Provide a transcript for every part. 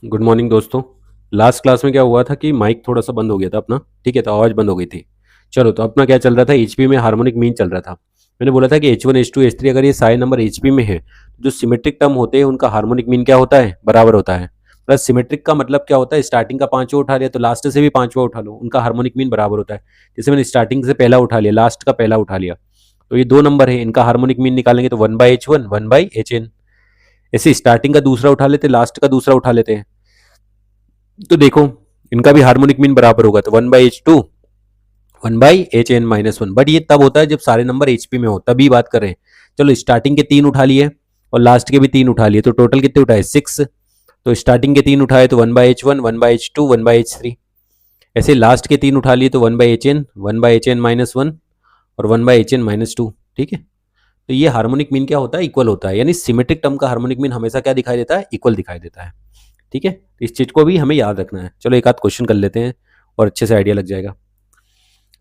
Good morning दोस्तों। Last class में क्या हुआ था कि माइक थोड़ा सा बंद हो गया था अपना। ठीक है, तो आवाज़ बंद हो गई थी। चलो, तो अपना क्या चल रहा था, एचपी में हार्मोनिक मीन चल रहा था। मैंने बोला था कि H1 H2 H3 अगर ये सारे नंबर एचपी में है, जो सिमेट्रिक टर्म होते हैं उनका हार्मोनिक मीन क्या होता है, बराबर होता है। प्लस सिमेट्रिक का मतलब क्या होता है, स्टार्टिंग का पांचवा उठा लिया तो लास्ट से भी पांचवा उठा लो, उनका हार्मोनिक मीन बराबर होता है। जैसे मैंने स्टार्टिंग से पहला उठा लिया, लास्ट का पहला उठा लिया, तो ये दो नंबर है, इनका हार्मोनिक मीन निकालेंगे तो 1/H1 1/Hn। ऐसे स्टार्टिंग का दूसरा उठा लेते, लास्ट का दूसरा उठा लेते हैं, तो देखो इनका भी हार्मोनिक मीन बराबर होगा, तो 1/H2 1/Hn-1। बट ये तब होता है जब सारे नंबर एचपी में हो, तभी बात कर रहे हैं। चलो, स्टार्टिंग के तीन उठा लिए और लास्ट के भी तीन उठा लिए, तो टोटल कितने उठाए, 6। तो स्टार्टिंग के तीन उठाए तो 1/H1 1/H2 1/H3। ऐसे लास्ट के तीन उठा लिए तो 1/Hn 1/Hn-1 और 1/Hn-2। ठीक है, तो ये हार्मोनिक मीन क्या होता है, इक्वल होता है। यानी सिमेट्रिक टर्म का हार्मोनिक मीन हमेशा क्या दिखाई देता है, इक्वल दिखाई देता है। ठीक है, तो इस चीज को भी हमें याद रखना है। चलो, एक आध क्वेश्चन कर लेते हैं और अच्छे से आइडिया लग जाएगा।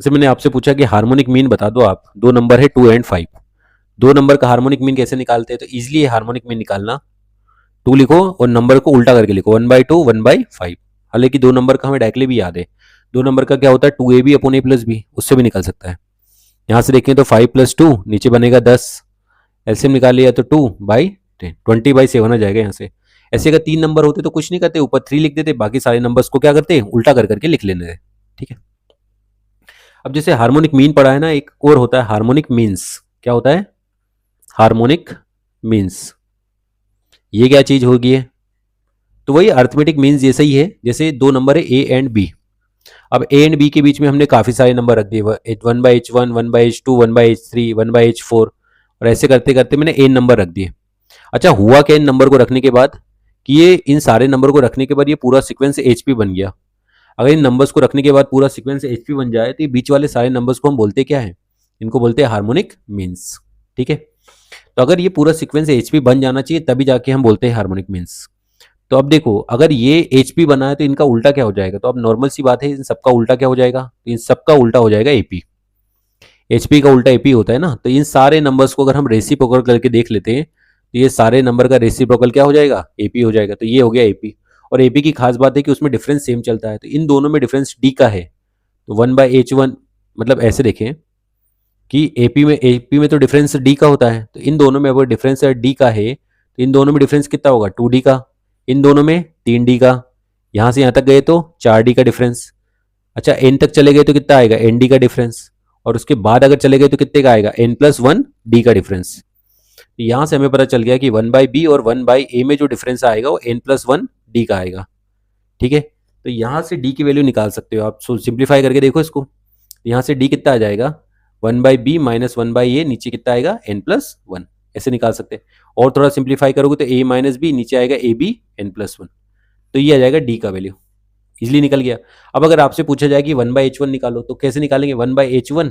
जैसे मैंने आपसे पूछा कि हार्मोनिक मीन बता दो आप, दो नंबर है 2 एंड 5, दो नंबर का हार्मोनिक मीन कैसे निकालते हैं, तो इजिली हार्मोनिक मीन निकालना, 2 लिखो और नंबर को उल्टा करके लिखो, 1/2 1/5। हालांकि दो नंबर का हमें डायरेक्टली भी याद है, दो नंबर का क्या होता है 2ab/a+b, उससे भी निकल सकता है। यहाँ से देखें तो 5+2 नीचे बनेगा 10, एलसीएम निकाल लिया तो 2/10, 20/7 आ जाएगा यहाँ से। ऐसे अगर तीन नंबर होते तो कुछ नहीं करते, ऊपर 3 लिख देते, बाकी सारे नंबर्स को क्या करते, उल्टा कर करके लिख लेने थे। ठीक है, अब जैसे हार्मोनिक मीन पढ़ा है ना, एक और होता है हार्मोनिक मीन्स। क्या होता है, हार्मोनिक मीन्स। ये क्या चीज होगी है, तो वही अर्थमेटिक मीन्स जैसे ही है। जैसे दो नंबर है ए एंड बी, अब ए एंड बी के बीच में हमने काफी सारे नंबर रख दिए, 1/H1 1/H2 1/H3 1/H4, और ऐसे करते करते मैंने एन नंबर रख दिए। अच्छा, हुआ क्या इन नंबर को रखने के बाद, कि ये इन सारे नंबर को रखने के बाद ये पूरा सीक्वेंस एचपी बन गया। अगर इन नंबर्स को रखने के बाद पूरा सीक्वेंस एचपी बन जाए, तो ये बीच वाले सारे नंबर्स को हम बोलते क्या है, इनको बोलते हैं हार्मोनिक मीन्स। ठीक है, तो अगर ये पूरा सीक्वेंस एचपी बन जाना चाहिए तभी जाके हम बोलते हैं हार्मोनिक मीन्स। तो अब देखो, अगर ये एचपी बना है तो इनका उल्टा क्या हो जाएगा, तो अब नॉर्मल सी बात है, इन सबका उल्टा क्या हो जाएगा, तो इन सबका उल्टा हो जाएगा एपी। एचपी का उल्टा एपी होता है ना, तो इन सारे नंबर्स को अगर हम रेसिप्रोकल करके देख लेते हैं, तो ये सारे नंबर का रेसिप्रोकल क्या हो जाएगा, एपी हो जाएगा। तो ये हो गया एपी। और एपी की खास बात है कि उसमें डिफरेंस सेम चलता है, तो इन दोनों में डिफरेंस डी का है। तो 1/H1, मतलब ऐसे देखें कि एपी में तो डिफरेंस डी का होता है, तो इन दोनों में अगर डिफरेंस डी का है, तो इन दोनों में डिफरेंस कितना होगा, 2D का। इन दोनों में 3D का। यहाँ से यहाँ तक गए तो 4D का डिफरेंस। अच्छा, एन तक चले गए तो कितना आएगा, ND का डिफरेंस। और उसके बाद अगर चले गए तो कितने का आएगा, N+1D का डिफरेंस। यहाँ से हमें पता चल गया कि 1/B और 1/A में जो डिफरेंस आएगा वो N+1D का आएगा। ठीक है, तो यहाँ से D की वैल्यू निकाल सकते हो आप। सिंप्लीफाई करके देखो इसको, यहाँ से D कितना आ जाएगा, 1/B माइनस 1/A, नीचे कितना आएगा, N+1। ऐसे निकाल सकते हैं। और थोड़ा सिंप्लीफाई करोगे तो A-B, नीचे आएगा AB N+1। तो ये आ जाएगा D का वैल्यू, इजिली निकल गया। अब अगर आपसे पूछा जाए कि 1/H1 निकालो, तो कैसे निकालेंगे, 1/H1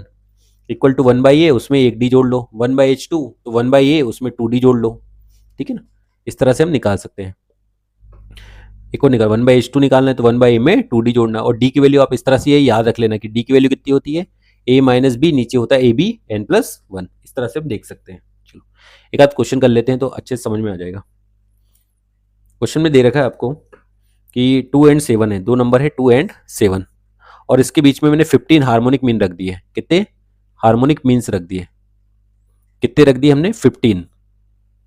इक्वल टू 1/A, उसमें एक डी जोड़ लो, 1/H2 तो 1/A, उसमें 2D जोड़ लो। ठीक है ना, इस तरह से हम निकाल सकते हैं। एक और निकाल, 1/H2 निकालना है तो 1/A में 2D जोड़ना, और D की वैल्यू आप इस तरह से ये याद रख लेना कि D की वैल्यू कितनी होती है, A-B, नीचे होता है AB N+1। इस तरह से हम देख सकते हैं। चलो, एक आध क्वेश्चन कर लेते हैं तो अच्छे से समझ में आ जाएगा। क्वेश्चन में दे रखा है आपको कि 2 एंड 7 है, दो नंबर है 2 एंड 7, और इसके बीच में मैंने 15 हार्मोनिक मीन रख दिए। कितने हार्मोनिक मीन्स रख दिए, कितने रख दिए हमने, 15।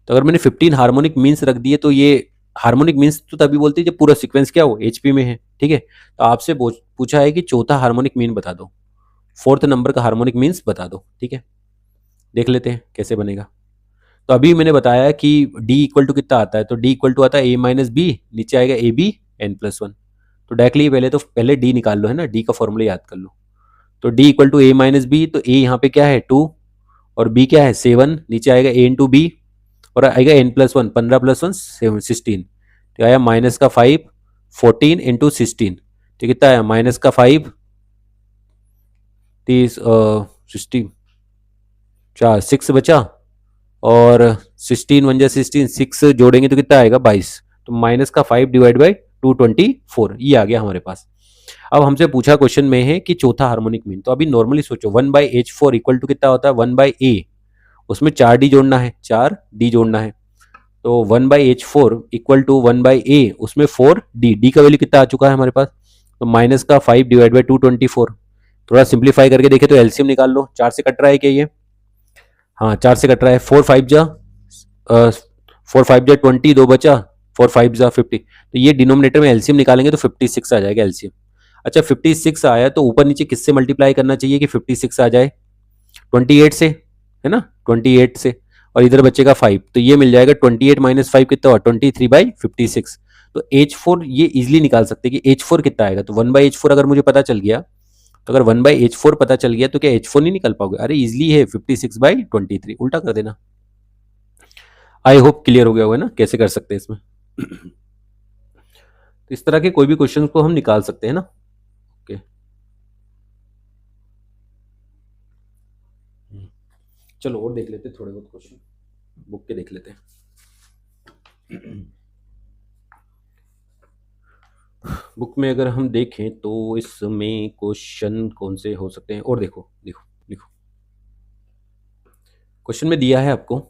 तो अगर मैंने 15 हार्मोनिक मीन्स रख दिए, तो ये हार्मोनिक मीन्स तो तभी बोलते हैं जब पूरा सीक्वेंस क्या हो, एचपी में है। ठीक है, तो आपसे पूछा है कि चौथा हार्मोनिक मीन बता दो, फोर्थ नंबर का हार्मोनिक मीन्स बता दो। ठीक है, देख लेते हैं कैसे बनेगा। तो अभी मैंने बताया कि डी इक्वल टू कितना आता है, तो डी इक्वल टू आता है A-B, नीचे आएगा AB N+1। तो डायरेक्टली पहले डी निकाल लो, है ना, डी का फॉर्मूला याद कर लो। तो डी इक्वल टू A-B, तो A यहाँ पे क्या है 2, और B क्या है 7, नीचे आएगा A×B, और आएगा N+1, 15 + 1 16, तो आया माइनस का 5, 14 × 16, तो कितना आया, माइनस का 5, 16, 6 बचा, और 16 1 जा 16, 6 जोड़ेंगे तो कितना आएगा 22, तो माइनस का 5 डिवाइड बाई 224, ये आ गया हमारे पास। अब हमसे पूछा क्वेश्चन में है कि चौथा हार्मोनिक मीन, तो अभी नॉर्मली सोचो 1/H4 इक्वल टू कितना होता है, 1/A, उसमें 4D जोड़ना है, 4D जोड़ना है, तो 1/H4 इक्वल टू 1/A, उसमें 4D, डी का वैल्यू कितना आ चुका है हमारे पास, तो माइनस का 5 डिवाइड बाई 224। थोड़ा सिंप्लीफाई करके देखे तो एलसीएम निकाल लो, 4 से कट रहा है क्या ये, हाँ 4 से कट रहा है, 4 5 जा 20, 2 बचा, 4 5 जा 50, तो ये डिनोमिनेटर में एलसीएम निकालेंगे तो 56 आ जाएगा एलसीएम। अच्छा 56 आया तो ऊपर नीचे किससे मल्टीप्लाई करना चाहिए कि 56 आ जाए, 28 से, है ना, 28 से, और इधर बचेगा 5, तो ये मिल जाएगा 28 माइनस 5 कितना हुआ, 23/56। तो H4 ये इजिली निकाल सकते हैं कि H4 कितना आएगा, तो 1/H4 अगर मुझे पता चल गया, तो अगर 1/H4 पता चल गया तो क्या H4 नहीं निकाल पाओगे, अरे इजिली है 56/23, उल्टा कर देना। आई होप क्लियर हो गया होगा ना कैसे कर सकते हैं इसमें। तो इस तरह के कोई भी क्वेश्चन को हम निकाल सकते हैं ना। ओके चलो और देख लेते हैं थोड़े बहुत क्वेश्चन, बुक के देख लेते हैं। बुक में अगर हम देखें तो इसमें क्वेश्चन कौन से हो सकते हैं, और देखो देखो देखो क्वेश्चन में दिया है आपको,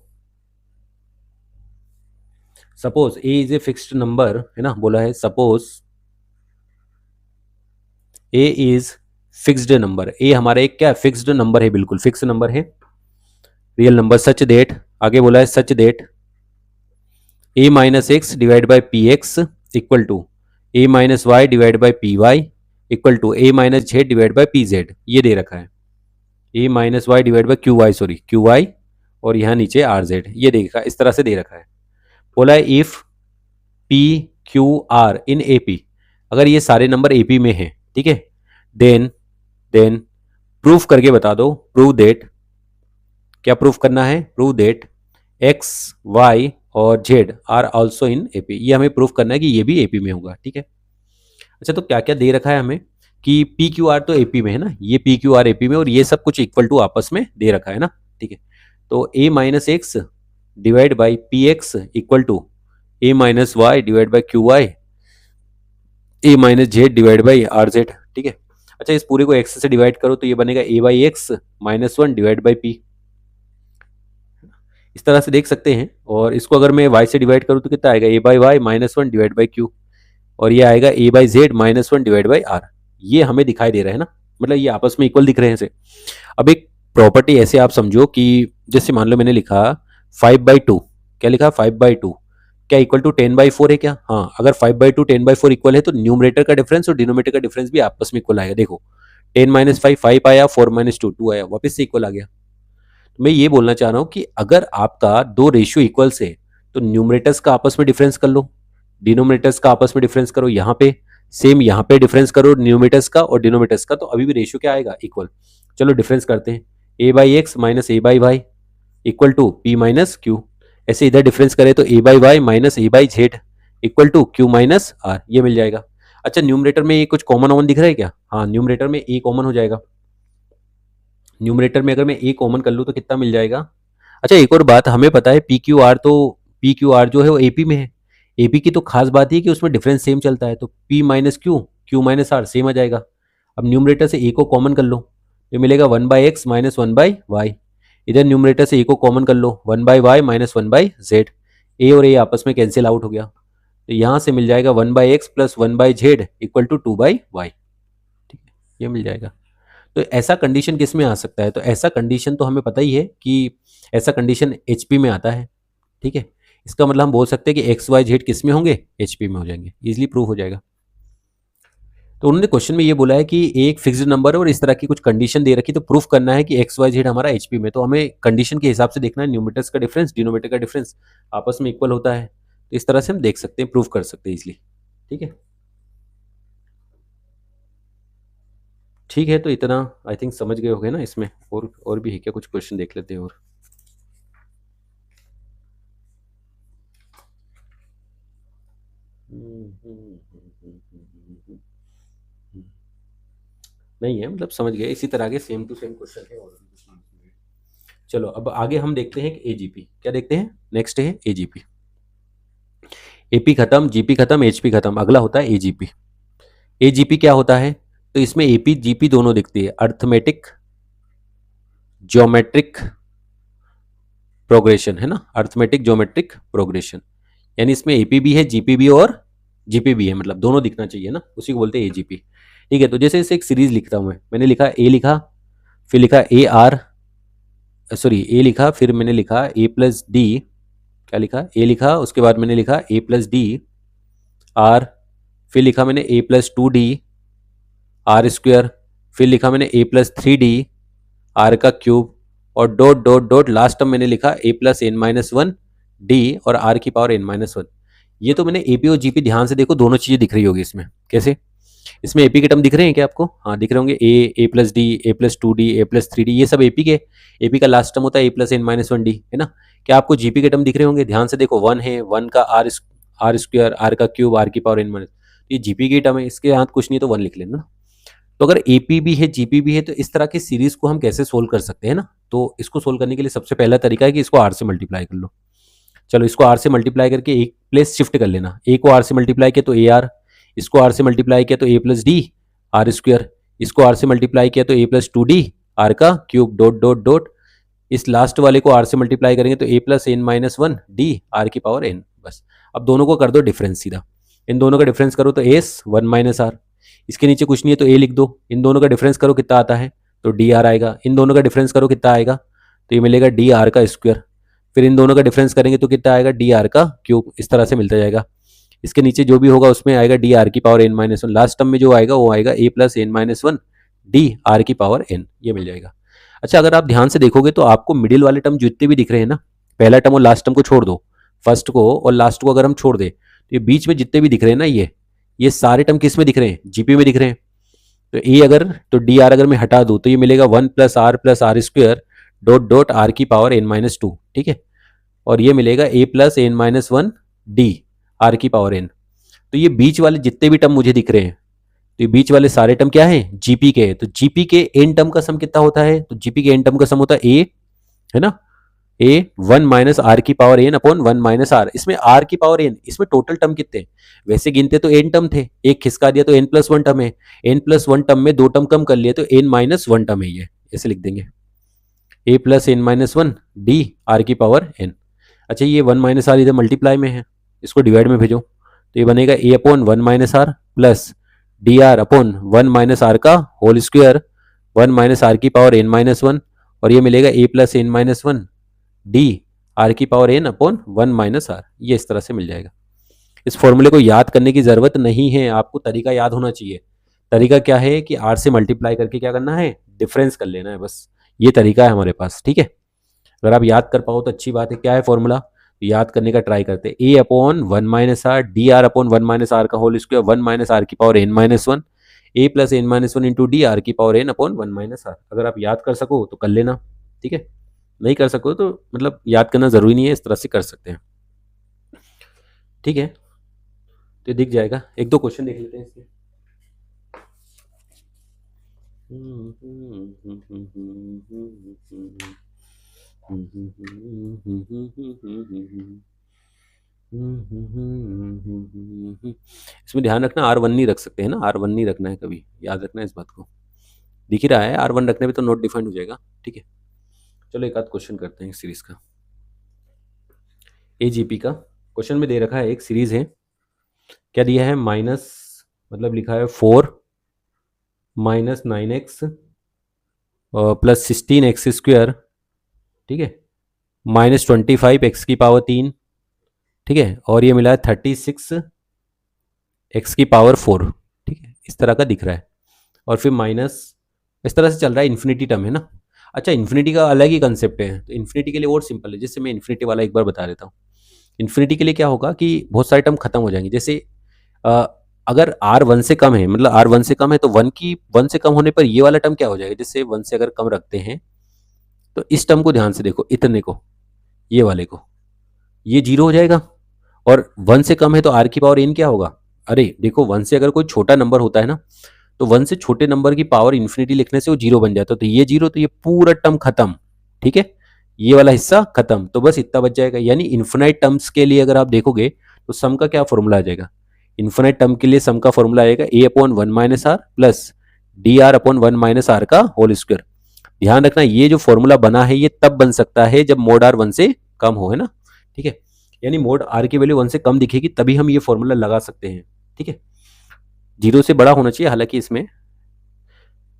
suppose A is A fixed number, है ना, बोला है suppose A is fixed number, A हमारा एक क्या फिक्स्ड नंबर है, बिल्कुल फिक्स नंबर है, रियल नंबर, सच देट, आगे बोला है such that A minus X divide by P X equal to A minus Y divide by P Y equal to A minus Z divide by P Z, ये दे रखा है, A minus Y divide by Q y, sorry q y, और यहाँ नीचे are Z, ये देखा इस तरह से दे रखा है। बोला है if p q r in A P, अगर ये सारे नंबर ए पी में हैं, ठीक है, देन देन प्रूफ करके बता दो, प्रूव देट, क्या प्रूफ करना है, प्रूव देट एक्स वाई और z are also in AP, ये हमें प्रूफ करना है कि ये भी एपी में होगा, ठीक है। अच्छा तो क्या क्या दे रखा है हमें कि पी क्यू आर तो एपी में है ना, ये पी क्यू आर एपी में, और ये सब कुछ इक्वल टू आपस में दे रखा है ना, ठीक है। तो A minus X divide by P X equal to A minus Y divide by Q Y, A minus Z divide by R Z, ठीक है। अच्छा इस पूरे को एक्स से डिवाइड करो तो ये बनेगा A by X minus 1 divide by P, इस तरह से देख सकते हैं। और इसको अगर मैं y से डिवाइड करूँ तो कितना आएगा, A by Y minus 1 divide by Q, और ये आएगा A by Z minus 1 divide by R, ये हमें दिखाई दे रहा है ना, मतलब ये आपस में इक्वल दिख रहे हैं इसे। अब एक प्रॉपर्टी ऐसे आप समझो कि जैसे मान लो मैंने लिखा 5/2, क्या लिखा 5/2, क्या इक्वल टू 10/4 है क्या, हाँ अगर 5/2 10/4 इक्वल है तो न्यूमरेटर का डिफरेंस और डिनोमिनेटर का डिफरेंस भी आपस में इक्वल आएगा। देखो 10 माइनस 5 5 आया, 4 माइनस 2 2 आया, वापस से इक्वल आ गया। मैं ये बोलना चाह रहा हूं कि अगर आपका दो रेशियो इक्वल्स है तो न्यूमरेटर्स का आपस में डिफरेंस कर लो, डिनोमिनेटर्स का आपस में डिफरेंस करो, यहाँ पे सेम यहाँ पे डिफरेंस करो न्यूमरेटर्स का और डिनोमिनेटर्स का, तो अभी भी रेशियो क्या आएगा, इक्वल। चलो डिफरेंस करते हैं, A by X minus A by Y equal to P minus Q, ऐसे इधर डिफरेंस करें तो A by Y minus A by Z equal to Q minus R, ये मिल जाएगा। अच्छा न्यूमरेटर में ये कुछ कॉमन ऑमन दिख रहा है क्या, हाँ न्यूमरेटर में ए कॉमन हो जाएगा, न्यूमरेटर में अगर मैं ए कॉमन कर लूँ तो कितना मिल जाएगा। अच्छा एक और बात हमें पता है पी क्यू आर, तो पी क्यू आर जो है वो एपी में है, एपी की तो खास बात है कि उसमें डिफरेंस सेम चलता है, तो P minus Q Q minus R same आ जाएगा। अब न्यूमरेटर से ए को कॉमन कर लो तो मिलेगा 1/x माइनस 1/y, इधर न्यूमरेटर से ए को कॉमन कर लो 1/y माइनस 1/z, ए और ए आपस में कैंसिल आउट हो गया, तो यहाँ से मिल जाएगा 1/x plus 1/z equal to 2/y, ठीक है, ये मिल जाएगा। तो ऐसा कंडीशन किस में आ सकता है, तो ऐसा कंडीशन तो हमें पता ही है कि ऐसा कंडीशन एचपी में आता है, ठीक है। इसका मतलब हम बोल सकते हैं कि एक्स वाई जेड किस में होंगे, एचपी में हो जाएंगे, इजीली प्रूव हो जाएगा। तो उन्होंने क्वेश्चन में ये बोला है कि एक फिक्स्ड नंबर है और इस तरह की कुछ कंडीशन दे रखी, तो प्रूफ करना है कि एक्स वाई जेड हमारा एचपी में, तो हमें कंडीशन के हिसाब से देखना है, न्यूमरेटर्स का डिफरेंस डिनोमिनेटर का डिफरेंस आपस में इक्वल होता है, तो इस तरह से हम देख सकते हैं, प्रूफ कर सकते हैं इजिली, ठीक है। ठीक है तो इतना आई थिंक समझ गए होंगे ना इसमें, और भी है क्या कुछ क्वेश्चन देख लेते हैं और। नहीं है मतलब समझ गए, इसी तरह के सेम टू सेम क्वेश्चन है और भी कुछ नहीं। चलो अब आगे हम देखते हैं कि एजीपी क्या देखते हैं, नेक्स्ट है एजीपी। एपी खत्म, जीपी खत्म, एचपी खत्म, अगला होता है एजीपी। एजीपी क्या होता है, तो इसमें एपी जीपी दोनों दिखती है, अर्थमेटिक ज्योमेट्रिक प्रोग्रेशन है ना, अर्थमेटिक ज्योमेट्रिक प्रोग्रेशन, यानी इसमें एपी भी है, जीपी भी और जीपी भी है, मतलब दोनों दिखना चाहिए ना, उसी को बोलते हैं एजीपी। ठीक है, तो जैसे इसे एक सीरीज लिखता हूं मैंने लिखा ए लिखा, फिर लिखा ए आर, सॉरी ए लिखा, फिर मैंने लिखा ए प्लस डी, क्या लिखा, ए लिखा, उसके बाद मैंने लिखा ए प्लस डी आर, फिर लिखा मैंने A plus two D R square, फिर लिखा मैंने A plus three D R का क्यूब, और dot dot dot last term मैंने लिखा A plus N minus one D और आर की पावर एन माइनस वन। ये तो मैंने एपी और जीपी, ध्यान से देखो दोनों चीजें दिख रही होगी इसमें। कैसे, इसमें एपी के टर्म दिख रहे हैं क्या आपको? हाँ दिख रहे होंगे, ए प्लस डी, ए प्लस टू डी, ए प्लस थ्री डी, ये सब एपी के। एपी का लास्ट टर्म होता है A plus N minus one D, है ना। क्या आपको जीपी के टर्म दिख रहे होंगे? ध्यान से देखो, वन है, वन का आर स्क्वायर, आर का क्यूब, आर की पावर एन माइनस, ये जीपी की टर्म है, इसके हाथ कुछ नहीं तो वन लिख लेना। तो अगर एपी भी है, जीपी भी है, तो इस तरह की सीरीज को हम कैसे सोल्व कर सकते हैं ना। तो इसको सोल्व करने के लिए सबसे पहला तरीका है कि इसको आर से मल्टीप्लाई कर लो। चलो इसको आर से मल्टीप्लाई करके एक प्लेस शिफ्ट कर लेना। ए को आर से मल्टीप्लाई किया तो ए आर, इसको आर से मल्टीप्लाई किया तो A plus D R square, इसको आर से मल्टीप्लाई किया तो A plus two D R का क्यूब, डॉट डॉट डॉट, इस लास्ट वाले को आर से मल्टीप्लाई करेंगे तो A plus N minus one D R की पावर एन। बस अब दोनों को कर दो डिफरेंस सीधा, इन दोनों का डिफरेंस करो तो एस वन माइनस आर, इसके नीचे कुछ नहीं है तो ए लिख दो, इन दोनों का डिफरेंस करो कितना आता है तो डी आर आएगा, इन दोनों का डिफरेंस करो कितना आएगा तो ये मिलेगा डी आर का स्क्वायर, फिर इन दोनों का डिफरेंस करेंगे तो कितना आएगा डी आर का क्यूब, इस तरह से मिलता जाएगा। इसके नीचे जो भी होगा उसमें आएगा डी आर की power N minus one, last term में जो आएगा वो आएगा A plus N minus one D R की पावर एन, ये मिल जाएगा। अच्छा अगर आप ध्यान से देखोगे तो आपको मिडिल वाले टर्म जितने भी दिख रहे हैं ना, पहला टर्म और लास्ट टर्म को छोड़ दो, फर्स्ट को और लास्ट को अगर हम छोड़ दे तो ये बीच में जितने भी दिख रहे हैं ना, ये सारे टर्म किस में दिख रहे हैं? जीपी में दिख रहे हैं। तो ए अगर, तो डी आर अगर मैं हटा दूं तो ये मिलेगा one plus R square dot dot R की पावर एन माइनस टू, ठीक है, और ये मिलेगा A plus N minus one D R की पावर एन। तो ये बीच वाले जितने भी टर्म मुझे दिख रहे हैं, तो ये बीच वाले सारे टर्म क्या है? जीपी के। तो जीपी के एन टर्म का सम कितना होता है? तो जीपी के एन टर्म का सम होता है ए, है ना, ए वन माइनस आर की power N upon one minus r. इसमें आर की पावर एन, इसमें टोटल टर्म कितने हैं? वैसे गिनते तो एन टर्म थे, एक खिसका दिया तो एन प्लस वन टर्म है, एन प्लस वन टर्म में दो टर्म कम कर लिए तो एन माइनस वन टर्म है, ये ऐसे लिख देंगे, A plus N minus one D R की पावर एन। अच्छा ये वन माइनस आर इधर मल्टीप्लाई में है, इसको डिवाइड में भेजो तो ये बनेगा A upon one minus R plus D R upon one minus R का whole square, one minus are की पावर एन माइनस वन, और ये मिलेगा A plus N minus one D R की power N upon one minus R, ये इस तरह से मिल जाएगा। इस फॉर्मूले को याद करने की जरूरत नहीं है, आपको तरीका याद होना चाहिए। तरीका क्या है कि आर से मल्टीप्लाई करके क्या करना है? डिफरेंस कर लेना है, बस ये तरीका है हमारे पास, ठीक है। अगर आप याद कर पाओ तो अच्छी बात है। क्या है फॉर्मूला? तो याद करने का ट्राई करते हैं, A upon one minus R D R upon one minus R का whole square, one minus are की power N minus one, A plus N minus one into D R की power N upon one minus R. अगर आप याद कर सको तो कर लेना, ठीक है, नहीं कर सको तो मतलब याद करना जरूरी नहीं है, इस तरह से कर सकते हैं, ठीक है। तो दिख जाएगा, एक दो क्वेश्चन देख लेते हैं इसके। इसमें ध्यान रखना आर वन नहीं रख सकते हैं ना, आर वन नहीं रखना है कभी, याद रखना इस बात को। दिख ही रहा है आर वन रखने पे तो नोट डिफाइंड हो जाएगा, ठीक है। चलो एक आध क्वेश्चन करते हैं सीरीज का, एजीपी का। क्वेश्चन में दे रखा है एक सीरीज है, क्या दिया है? माइनस, मतलब लिखा है four minus nine x plus sixteen x square, ठीक है, माइनस ट्वेंटी फाइव एक्स की पावर तीन, ठीक है, और ये मिला है थर्टी सिक्स एक्स की पावर फोर, ठीक है, इस तरह का दिख रहा है। और फिर माइनस इस तरह से चल रहा है, इन्फिनिटी टर्म है ना। अच्छा इन्फिनिटी का अलग ही कंसेप्ट है, तो इन्फिनिटी के लिए और सिंपल है, जैसे मैं इन्फिनिटी वाला एक बार बता देता हूँ। इन्फिनिटी के लिए क्या होगा कि बहुत सारे टर्म खत्म हो जाएंगे, जैसे अगर r वन से कम है, मतलब r वन से कम है तो वन से कम होने पर ये वाला टर्म क्या हो जाएगा? जैसे वन से अगर कम रखते हैं तो इस टर्म को ध्यान से देखो, इतने को, ये वाले को, ये जीरो हो जाएगा। और वन से कम है तो r की पावर n क्या होगा? अरे देखो वन से अगर कोई छोटा नंबर होता है ना, तो वन से छोटे नंबर की पावर इन्फिनिटी लिखने से वो जीरो बन जाता है, तो ये जीरो, तो ये पूरा टर्म खत्म, ठीक है, ये वाला हिस्सा खत्म, तो बस इतना बच जाएगा। यानी इन्फिनाइट टर्म्स के लिए अगर आप देखोगे तो सम का क्या फॉर्मूला आ जाएगा? इन्फिनाइट टर्म के लिए सम का फॉर्मूला आएगा A upon one minus R plus D R upon one minus R का होल स्क्वायर। ध्यान रखना ये जो फॉर्मूला बना है ये तब बन सकता है जब मोड आर 1 से कम हो, है ना, ठीक है, यानी मोड आर की वैल्यू 1 से कम दिखेगी तभी हम ये फॉर्मूला लगा सकते हैं, ठीक है, 0 से बड़ा होना चाहिए हालांकि इसमें,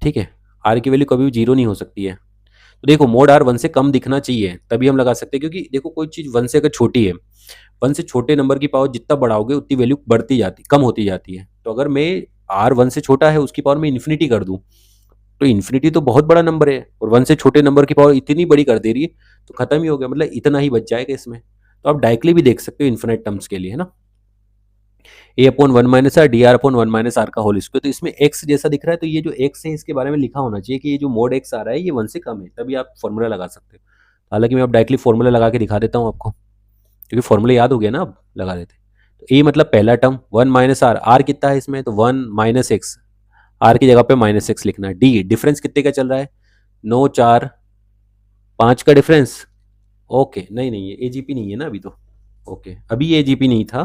ठीक है, आर की वैल्यू कभी भी 0 नहीं हो सकती है। तो देखो मोड आर 1 से कम दिखना चाहिए तभी हम लगा सकते हैं, क्योंकि देखो कोई चीज़ 1 से अगर छोटी है, 1 से छोटे नंबर की पावर जितना बढ़ाओगे उतनी वैल्यू बढ़ती जाती कम होती जाती है। तो अगर मैं आर 1 से छोटा है उसकी पावर में इन्फिनिटी कर दूं तो इन्फिनिटी तो बहुत बड़ा नंबर है और 1 से छोटे नंबर की पावर इतनी बड़ी कर दे रही है तो खत्म ही हो गया, मतलब इतना ही बच जाएगा इसमें। तो आप डायरेक्टली भी देख सकते हो इन्फिनिट टर्म्स के लिए, है ना, A upon 1 minus R D R upon 1 minus R का होल स्क्वायर। तो इसमें एक्स जैसा दिख रहा है तो ये जो एक्स है इसके बारे में लिखा होना चाहिए कि ये जो मोड एक्स आ रहा है ये 1 से कम है, तभी आप फॉर्मूला लगा सकते हो। हालांकि मैं अब डायरेक्टली फॉर्मूला लगा के दिखा देता हूँ आपको, क्योंकि फॉर्मूला याद हो गया ना, अब लगा देते हैं। तो ए मतलब पहला टर्म 1 माइनस आर, आर कितना है इसमें तो 1 माइनस एक्स, आर की जगह पे माइनस एक्स लिखना है। डी डिफरेंस कितने का चल रहा है, 9 4 5 का डिफरेंस, ओके नहीं नहीं ये एजीपी नहीं है ना अभी तो, ओके अभी ये एजीपी नहीं था,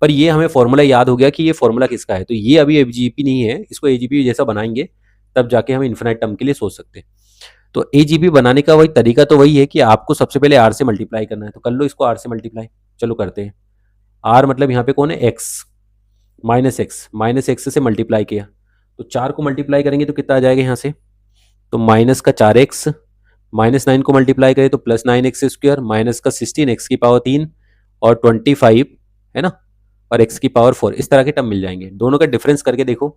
पर ये हमें फॉर्मूला याद हो गया कि ये फॉर्मूला किसका है, तो ये अभी एजीपी नहीं है, इसको एजीपी जैसा बनाएंगे तब जाके हम इन्फिनाइट टर्म के लिए सोच सकते हैं। तो एजीपी बनाने का वही तरीका तो वही है कि आपको सबसे पहले आर से मल्टीप्लाई करना है, तो कर लो इसको आर से मल्टीप्लाई, चलो करते हैं। आर मतलब यहाँ पे कौन है एक्स, माइनस एक्स से मल्टीप्लाई किया तो 4 को मल्टीप्लाई करेंगे तो कितना आ जाएगा यहाँ से, तो माइनस का 4x, माइनस 9 को मल्टीप्लाई करें तो प्लस 9x स्क्वायर, माइनस का 16 एक्स की पावर 3 और 25, है ना, और x की पावर 4, इस तरह के टर्म मिल जाएंगे। दोनों का डिफरेंस करके देखो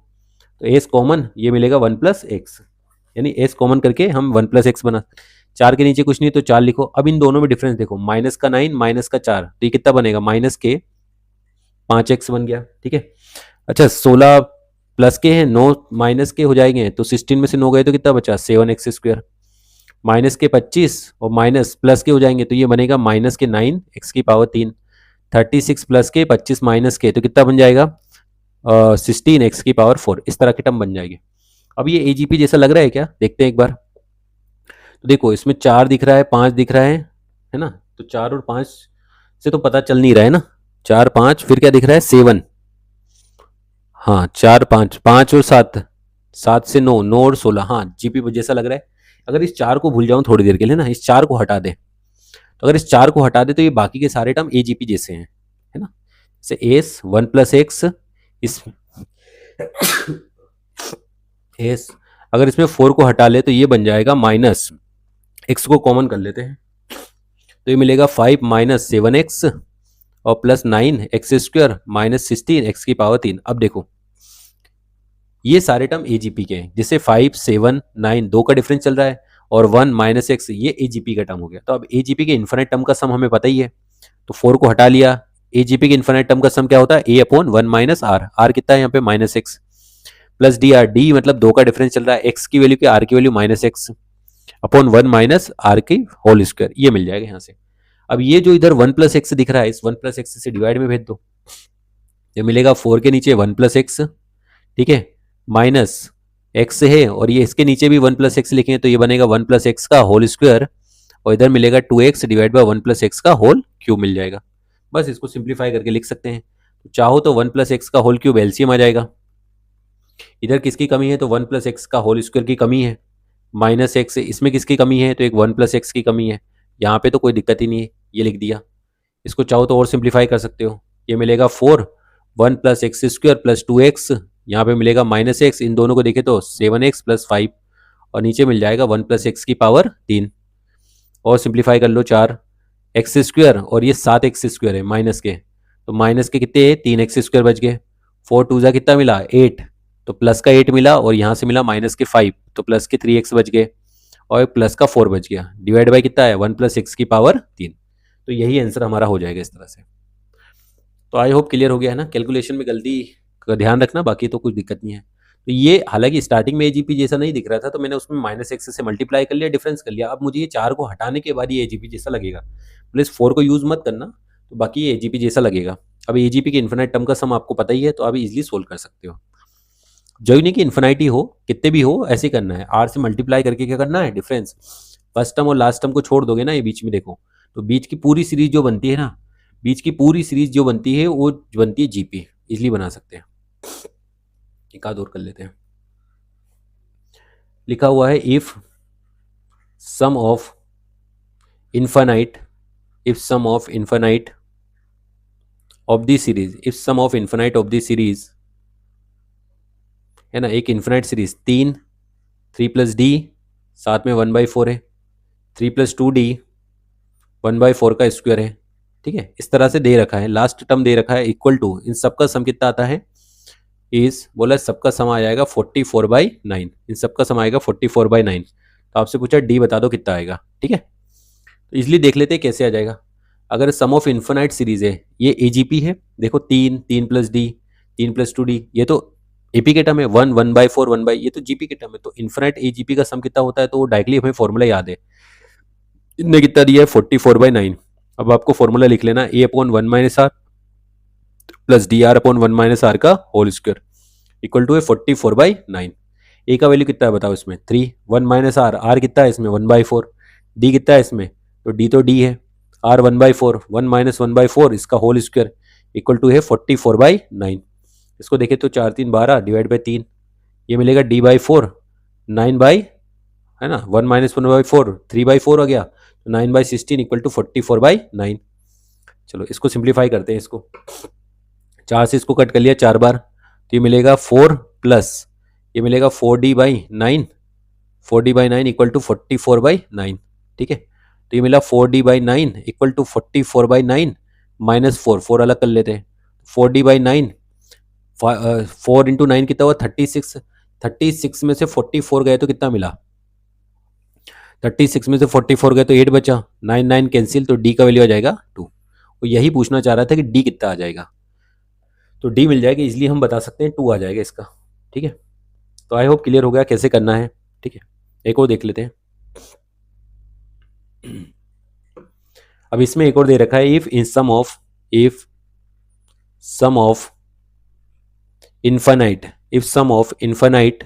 तो एस कॉमन ये मिलेगा 1 प्लस एक्स, यानी एस कॉमन करके हम 1 प्लस एक्स बना, 4 के नीचे कुछ नहीं तो 4 लिखो। अब इन दोनों में डिफरेंस देखो, माइनस का 9 माइनस का 4 तो ये कितना बनेगा, माइनस के 5x बन गया, ठीक है। अच्छा 16 प्लस के हैं, 9 माइनस के हो जाएंगे तो 16 में से 9 गए तो कितना बचा 7x स्क्वायर, माइनस के 25 और माइनस प्लस के हो जाएंगे तो ये बनेगा माइनस के 9 एक्स की पावर 3, 36 प्लस के 25 माइनस के तो कितना बन जाएगा 16 एक्स की पावर 4, इस तरह के टर्म बन जाएंगे। अब ये एजीपी जैसा लग रहा है क्या, देखते हैं एक बार। तो देखो इसमें 4 दिख रहा है 5 दिख रहा है ना, तो 4 और 5 से तो पता चल नहीं रहा है ना, 4 5 फिर क्या दिख रहा है 7, हाँ 4 5 5 और 7, 7 से 9 9 और 16, हाँ जीपी जैसा लग रहा है। अगर इस 4 को भूल जाऊं थोड़ी देर के लिए ना, इस 4 को हटा दे, तो अगर इस 4 को हटा दे तो ये बाकी के सारे टर्म एजीपी जैसे हैं, है ना, जैसे एस 1 प्लस एक्स, इस एस अगर इसमें 4 को हटा ले तो ये बन जाएगा माइनस, एक्स को कॉमन कर लेते हैं तो ये मिलेगा 5 माइनस 7x और plus 9 x square minus 16 x की पावर 3। अब देखो ये सारे टर्म एजीपी के हैं, जिससे 5 7 9 दो का डिफरेंस चल रहा है और 1 माइनस एक्स ये एजीपी का टर्म हो गया। तो अब एजीपी के इन्फिनिट टर्म का सम हमें पता ही है, तो 4 को हटा लिया, एजीपी के इन्फिनिट टर्म का सम क्या होता है A upon 1 minus are, are कितना है यहाँ पे minus x, plus D are, D मतलब दो का डिफरेंस चल रहा है, एक्स की वैल्यू की आर की value minus x upon 1 minus are की होल स्क्वायर, ये मिल जाएगा यहाँ से। अब ये जो इधर 1 प्लस एक्स दिख रहा है इस 1 प्लस एक्स से डिवाइड में भेज दो, ये मिलेगा 4 के नीचे 1 प्लस एक्स, ठीक है, माइनस एक्स है और ये इसके नीचे भी 1 प्लस एक्स लिखें तो ये बनेगा 1 प्लस एक्स का होल स्क्वायर और इधर मिलेगा 2x divide by 1 plus x का होल क्यूब मिल जाएगा। बस इसको सिंप्लीफाई करके लिख सकते हैं, तो चाहो तो 1 प्लस एक्स का होल क्यूब एलसीएम आ जाएगा। इधर किसकी कमी है तो 1 प्लस एक्स का होल स्क्वायर की कमी है, माइनस एक्स इसमें किसकी कमी है तो एक 1 प्लस एक्स की कमी है, यहाँ पे तो कोई दिक्कत ही नहीं है, ये लिख दिया। इसको चाहो तो और सिंप्लीफाई कर सकते हो, ये मिलेगा 4 1 plus x square plus 2x, यहाँ पे मिलेगा माइनस एक्स, इन दोनों को देखें तो 7x प्लस 5 और नीचे मिल जाएगा 1 प्लस एक्स की पावर 3 और सिंप्लीफाई कर लो 4 एक्स स्क्वायर और ये 7 एक्स स्क्वायर है माइनस के, तो माइनस के कितने 3 एक्स स्क्वायर बच गए, 4 2 जा कितना मिला 8, तो प्लस का 8 मिला और यहाँ से मिला माइनस के 5 तो प्लस के 3x बच गए और प्लस का 4 बच गया, डिवाइड बाई कितना है 1 प्लस एक्स की पावर 3। तो यही आंसर हमारा हो जाएगा इस तरह से। तो आई होप क्लियर हो गया है ना, कैलकुलेशन में गलती का ध्यान रखना, बाकी तो कुछ दिक्कत नहीं है। तो ये हालांकि स्टार्टिंग में एजीपी जैसा नहीं दिख रहा था तो मैंने उसमें माइनस एक्स से मल्टीप्लाई कर लिया, डिफरेंस कर लिया। अब मुझे ये 4 को हटाने के बाद ये एजीपी जैसा लगेगा, प्लस 4 को यूज मत करना, तो बाकी ये एजीपी जैसा लगेगा। अब एजीपी के इन्फिनाइट टर्म का सम आपको पता ही है तो आप इजिली सोल्व कर सकते हो। जो नहीं कि इन्फिनाइटी हो कितने भी हो ऐसे करना है, आर से मल्टीप्लाई करके क्या करना है डिफरेंस, फर्स्ट टर्म और लास्ट टर्म को छोड़ दोगे ना, ये बीच में देखो तो बीच की पूरी सीरीज जो बनती है ना, बीच की पूरी सीरीज जो बनती है वो बनती है जीपी, इजिली बना सकते हैं। एक आध और कर लेते हैं, लिखा हुआ है if sum of infinite, if sum of infinite of the series, if sum of infinite of the series, है ना, एक इन्फाइनाइट सीरीज 3, 3+d, साथ में 1/4 है, 3+2d 1/4 का स्क्वायर है, ठीक है, इस तरह से दे रखा है, लास्ट टर्म दे रखा है इक्वल टू, इन सबका सम कितना आता है, इस बोला सबका सम आ जाएगा 44/9, इन सबका सम आएगा 44/9। तो आपसे पूछा डी बता दो कितना आएगा, ठीक है, तो इजली देख लेते हैं कैसे आ जाएगा। अगर सम ऑफ इन्फिनाइट सीरीज है, ये एजीपी है, देखो 3, 3+d, 3+2d, ये तो एपी के टर्म है, 1, 1/4, 1 ये तो जीपी के टर्म है, तो इन्फिनाइट एजीपी का सम कितना होता है, तो डायरेक्टली हमें फॉर्मूला याद है, इनने कितना दिया है 44/9। अब आपको फॉर्मूला लिख लेना, a/1 - r plus dr/1 - r का होल स्क्वायर इक्वल टू है 44/9। ए का वैल्यू कितना है बताओ इसमें, 3, 1 - r, r कितना है इसमें 1/4, डी कितना है इसमें, तो डी तो डी है, r 1/4, 1 - 1/4 इसका होल स्क्वायर इक्वल टू है 44/9। इसको देखें तो 4 3 12 डिवाइड बाई 3, ये मिलेगा d/4, 9 बाई, है ना, 1 - 1/4 3/4 हो गया, तो 9/16 इक्वल टू 44/9। चलो इसको सिंप्लीफाई करते हैं, इसको 4 से इसको कट कर लिया 4 बार, तो ये मिलेगा 4 प्लस ये मिलेगा 4d/9, 4d/9 इक्वल टू 44/9, ठीक है, तो ये मिला 4d/9 इक्वल टू 44/9 माइनस 4, 4 अलग कर लेते हैं, 4d/9, 4 इंटू 9 कितना हुआ 36, 36 में से 44 गए तो कितना मिला, 36 में से 44 गए तो 8 बचा, 9 9 कैंसिल, तो डी का वैल्यू आ जाएगा 2। वो यही पूछना चाह रहा था कि डी कितना आ जाएगा, तो डी मिल जाएगा, इसलिए हम बता सकते हैं 2 आ जाएगा इसका, ठीक है। तो आई होप क्लियर हो गया कैसे करना है, ठीक है, एक और देख लेते हैं। अब इसमें एक और दे रखा है, if sum of infinite, if sum of infinite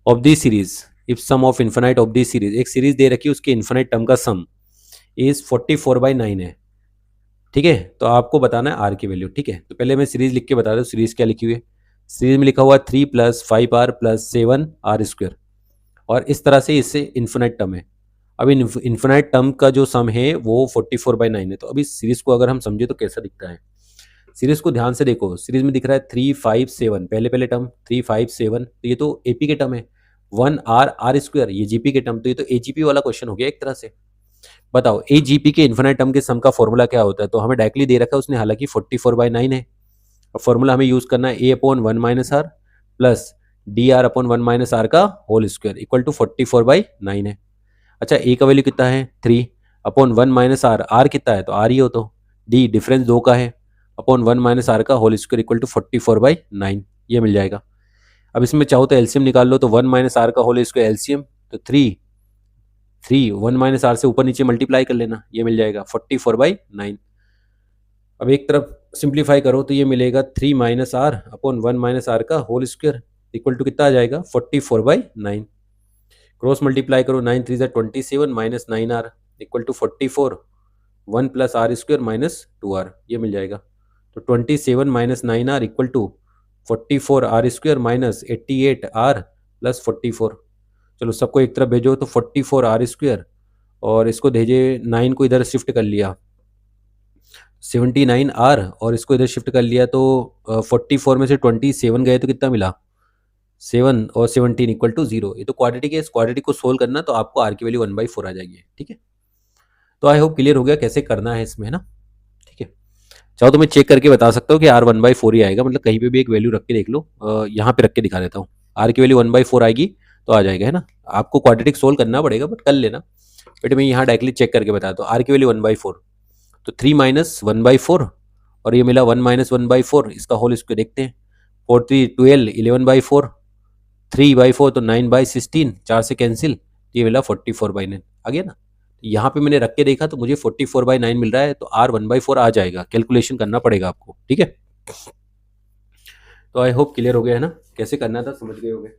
of the series, if sum of infinite of the series, एक सीरीज दे रखी है उसके इनफाइनाइट टर्म का सम इज 44/9 है, ठीक है, तो आपको बताना है आर की वैल्यू, ठीक है। तो पहले मैं सीरीज लिख के बता दूं, सीरीज क्या लिखी हुई है, सीरीज में लिखा हुआ 3 + 5r + 7r², और इस तरह से इससे इन्फिनाइट टर्म है। अब इन्फिनाइट टर्म का जो सम है वो 44/9 है, तो अभी सीरीज को अगर हम समझे तो कैसा दिखता है, सीरीज को ध्यान से देखो, सीरीज में दिख रहा है 3 5 7, पहले पहले टर्म 3 5 7, तो ये तो एपी के टर्म है, 1r² ये जीपी के टर्म, तो ये तो एजीपी वाला क्वेश्चन हो गया एक तरह से। बताओ एजीपी के इन्फिनाइट टर्म के सम का फॉर्मूला क्या होता है, तो हमें डायरेक्टली दे रखा है उसने, हालांकि 44/9 है, और फॉर्मूला हमें यूज करना है a/1 - r plus dr/1 - r का होल स्क्वायर इक्वल टू 44/9 है। अच्छा ए का वैल्यू कितना है 3/1 - r, r कितना है तो r ही हो, तो d डिफरेंस 2 का है, /1 - r का होल स्क्वायर इक्वल टू 44/9, ये मिल जाएगा। अब इसमें चाहो तो एलसीएम निकाल लो, तो 1 - r का होल स्क्वायर एलसीएम, तो 3 1 - r से ऊपर नीचे मल्टीप्लाई कर लेना, ये मिल जाएगा 44/9। अब एक तरफ सिंप्लीफाई करो तो ये मिलेगा 3 - r/1 - r का होल स्क्वायर इक्वल टू कितना आ जाएगा 44/9। क्रॉस मल्टीप्लाई करो, 9 3 27 minus 9r equal to 44, 1 + r² - 2r, ये मिल जाएगा। तो 27 - 9r equal to 44r² - 88r + 44। चलो सबको एक तरफ भेजो, तो 44r², और इसको भेजे 9 को इधर शिफ्ट कर लिया 79r, और इसको इधर शिफ्ट कर लिया तो 44 में से 27 गए तो कितना मिला 7, और 17 इक्वल टू 0। ये तो क्वाड्रेटिक है, इस क्वाड्रेटिक को सोल्व करना, तो आपको आर की वैल्यू 1/4 आ जाएगी, ठीक है। तो आई होप क्लियर हो गया कैसे करना है इसमें, है ना, ठीक है। चाहो तो मैं चेक करके बता सकता हूँ कि r 1/4 ही आएगा, मतलब कहीं पे भी एक वैल्यू रख के देख लो, यहाँ पे रख के दिखा देता हूँ, r की वैल्यू 1/4 आएगी तो आ जाएगा, है ना। आपको क्वाड्रेटिक सोल्व करना पड़ेगा बट कर लेना, बट मैं यहाँ डायरेक्टली चेक करके बताता हूँ। r की वैल्यू 1/4, तो 3 - 1/4, और ये मिला 1 - 1/4, इसका होल स्क्वायर देखते हैं, 4 3 12, 11/4, 3/4 तो 9/16, 4 से कैंसिल, ये मिला 44/9 आ गया ना। यहाँ पे मैंने रख के देखा तो मुझे 44/9 मिल रहा है, तो r 1/4 आ जाएगा, कैलकुलेशन करना पड़ेगा आपको, ठीक है। तो आई होप क्लियर हो गया है ना, कैसे करना था समझ गए होंगे।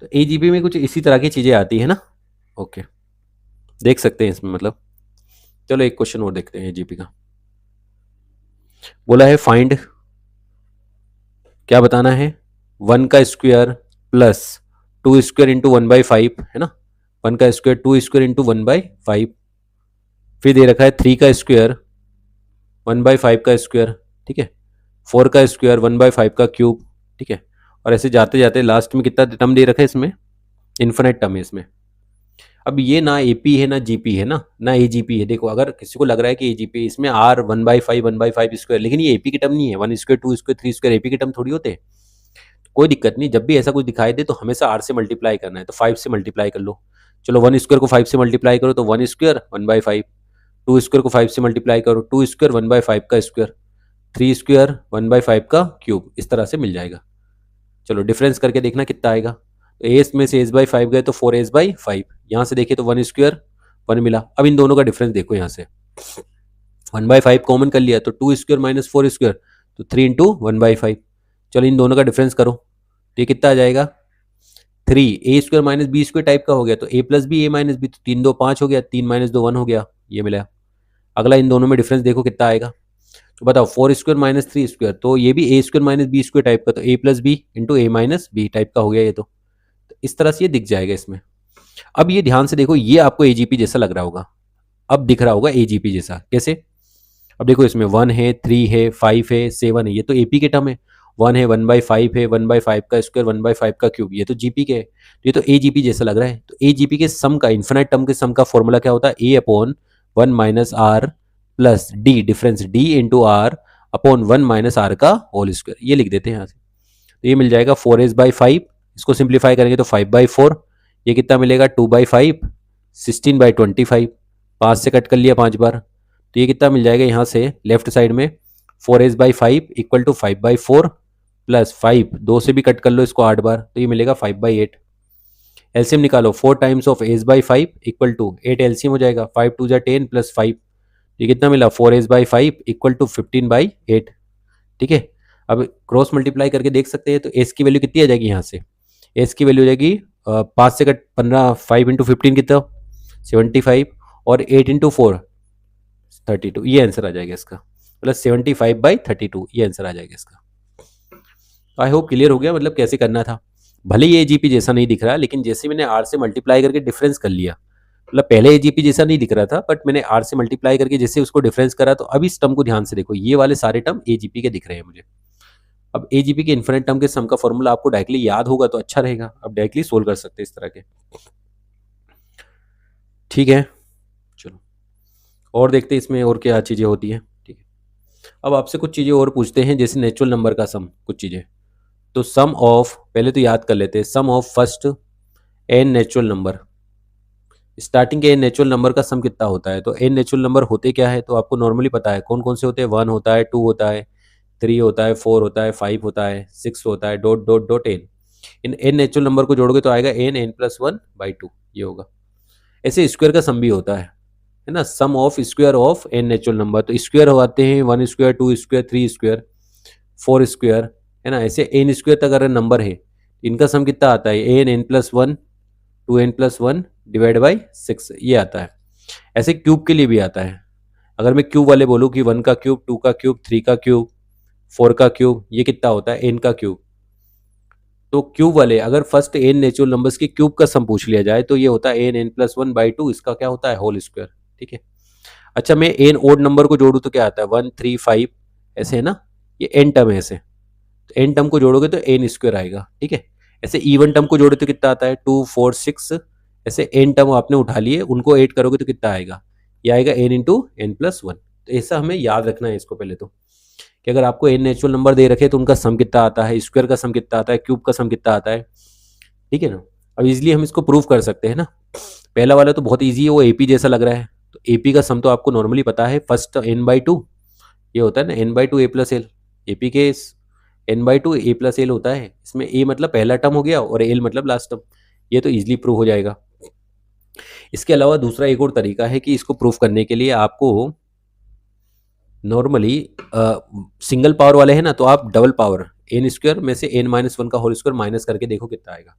तो एजीपी में कुछ इसी तरह की चीजें आती है ना, ओके, देख सकते हैं इसमें, मतलब चलो एक क्वेश्चन और देखते हैं एजीपी का। बोला है फाइंड, क्या बताना है, 1 का square plus two square into 1/5 है ना, 1 का स्क्वायर, 2 स्क्वायर इंटू 1/5, फिर दे रखा है 3 का स्क्वायर 1/5 का स्क्वायर, ठीक है, 4 का स्क्वायर 1/5 का क्यूब, ठीक है, और ऐसे जाते जाते लास्ट में कितना टर्म दे रखा है इसमें, इन्फिनिट टर्म है इसमें। अब ये ना एपी है ना जीपी है ना एजीपी है। देखो अगर किसी को लग रहा है कि एजीपी, इसमें आर 1/5 स्क्वायर, लेकिन ये एपी की टर्म नहीं है, 1 स्क्वायर 2 स्क्वायर 3 स्क्वायर एपी की टर्म थोड़ी होते हैं। कोई दिक्कत नहीं, जब भी ऐसा कुछ दिखाई दे तो हमेशा आर से मल्टीप्लाई करना है, तो 5 से मल्टीप्लाई कर लो। चलो 1 स्क्वायर को 5 से मल्टीप्लाई करो तो 1 स्क्वायर 1/5, 2 स्क्वायर को 5 से मल्टीप्लाई करो 2 स्क्वायर 1/5 का स्क्वायर, 3 स्क्वायर 1/5 का क्यूब, इस तरह से मिल जाएगा। चलो डिफरेंस करके देखना कितना आएगा, तो एस में से एस बाई 5 गए तो 4s/5, यहाँ से देखिए तो 1 स्क्वायर 1 मिला। अब इन दोनों का डिफरेंस देखो, यहाँ से 1/5 कॉमन कर लिया तो 2 स्क्वायर माइनस 4 स्क्वायर, तो 3 इंटू 1/5। चलो इन दोनों का डिफरेंस करो तो ये कितना आ जाएगा 3, A square minus B square type का हो गया, तो A plus B A minus B, तो 3 2 5 हो गया, 3 माइनस 2 1 हो गया, ये मिला। अगला इन दोनों में डिफरेंस देखो कितना आएगा, तो बताओ 4 स्क्वायर माइनस 3 स्क्वायर, तो ये भी A square minus B square type का, तो A plus B into A minus B type का हो गया ये तो इस तरह से ये दिख जाएगा इसमें। अब ये ध्यान से देखो, ये आपको एजीपी जैसा लग रहा होगा, अब दिख रहा होगा एजीपी जैसा, कैसे? अब देखो इसमें 1 है 3 है 5 है 7 है, ये तो एपी के टर्म है। 1 है 1/5 है 1/5 का स्क्वायर 1/5 का क्यूब, ये तो जीपी के है, तो ये तो एजीपी जैसा लग रहा है। तो एजीपी के सम का, इन्फिनिट टर्म के सम का फॉर्मूला क्या होता है, A upon 1 minus R plus D, difference D into R upon 1 minus R का होल स्क्वायर, ये लिख देते हैं यहाँ से। तो ये मिल जाएगा 4s/5, इसको सिंप्लीफाई करेंगे तो 5/4, ये कितना मिलेगा 2/5, 16/25, 5 से कट कर लिया 5 बार, तो ये कितना मिल जाएगा यहाँ से लेफ्ट साइड में 4s/5 इक्वल टू 5/4 प्लस 5, 2 से भी कट कर लो इसको 8 बार, तो ये मिलेगा 5/8। एलसीएम निकालो, 4 times of s/5 equal to 8, LCM हो जाएगा 5 2 जा 10 प्लस 5, ये कितना मिला 4s/5 इक्वल टू 15/8, ठीक है। अब क्रॉस मल्टीप्लाई करके देख सकते हैं, तो एस की वैल्यू कितनी आ जाएगी यहाँ से, एस की वैल्यू हो जाएगी 5 से कट 15, 5 इंटू 15 कितना 75, और 8 इंटू 4 32, ये आंसर आ जाएगा इसका, प्लस 75/32, ये आंसर आ जाएगा इसका। आई होप क्लियर हो गया, मतलब कैसे करना था। भले ये एजीपी जैसा नहीं दिख रहा, लेकिन जैसे मैंने आर से मल्टीप्लाई करके डिफरेंस कर लिया, मतलब पहले एजीपी जैसा नहीं दिख रहा था, बट मैंने आर से मल्टीप्लाई करके जैसे उसको डिफरेंस करा, तो अब इस टर्म को ध्यान से देखो, ये वाले सारे टर्म एजीपी के दिख रहे हैं मुझे। अब एजीपी के इन्फिनिट टर्म के सम का फॉर्मूला आपको डायरेक्टली याद होगा तो अच्छा रहेगा, अब डायरेक्टली सोल्व कर सकते हैं इस तरह के, ठीक है। चलो और देखते हैं इसमें और क्या चीज़ें होती हैं, ठीक है। अब आपसे कुछ चीज़ें और पूछते हैं, जैसे नेचुरल नंबर का सम, कुछ चीज़ें, तो सम ऑफ, पहले तो याद कर लेते हैं, sum of first N natural number, starting के एन नेचुरल नंबर का सम कितना होता है। तो एन नेचुरल नंबर होते क्या है, तो आपको नॉर्मली पता है कौन कौन से होते हैं, 1 होता है, 2 होता है, 3 होता है, 4 होता है, 5 होता है, 6 होता है, डॉट डॉट डॉट एन। इन एन नेचुरल नंबर को जोड़ोगे तो आएगा एन एन प्लस 1/2, ये होगा। ऐसे स्क्वायर का सम भी होता है ना, sum of square of N natural number, तो स्क्वायर हो आते हैं 1 स्क्वायर 2 स्क्वायर 3 स्क्वायर 4 स्क्वायर, है ना, ऐसे एन स्क्वायर तक अगर नंबर है, इनका सम कितना आता है, n N plus 1 2n plus 1 divide by 6, ये आता है। ऐसे क्यूब के लिए भी आता है, अगर मैं क्यूब वाले बोलूँ कि 1 का क्यूब 2 का क्यूब 3 का क्यूब 4 का क्यूब, ये कितना होता है n का क्यूब। तो क्यूब वाले अगर फर्स्ट n नेचुरल नंबर्स के क्यूब का सम पूछ लिया जाए तो ये होता है n n प्लस 1/2, इसका क्या होता है होल स्क्वायर, ठीक है। अच्छा मैं n ओड नंबर को जोड़ूँ तो क्या आता है 1 3 5, ऐसे है ना, ये n टर्म है ऐसे, तो n टर्म को जोड़ोगे तो n स्क्वायर आएगा, ठीक है। ऐसे इवन टर्म को जोड़े तो कितना आता है 2 4 6, ऐसे n टर्म आपने उठा लिए, उनको ऐड करोगे तो कितना आएगा, ये आएगा n इंटू एन प्लस 1। तो ऐसा हमें याद रखना है इसको पहले तो, कि अगर आपको n नेचुरल नंबर दे रखे तो उनका सम कितना आता है, स्क्वायर का सम कितना आता है, क्यूब का सम कितना आता है, ठीक है ना। अब इजीली हम इसको प्रूव कर सकते हैं ना। पहला वाला तो बहुत ईजी है, वो एपी जैसा लग रहा है, तो एपी का सम तो आपको नॉर्मली पता है, फर्स्ट n/2, ये होता है ना n/2 a plus L, AP के n/2 a प्लस एल होता है, इसमें a मतलब पहला टर्म हो गया और l मतलब लास्ट टर्म, ये तो इजीली प्रूव हो जाएगा। इसके अलावा दूसरा एक और तरीका है कि इसको प्रूफ करने के लिए आपको नॉर्मली सिंगल पावर वाले हैं ना, तो आप डबल पावर एन स्क्वायर में से n-1 का होल स्क्वायर माइनस करके देखो कितना आएगा।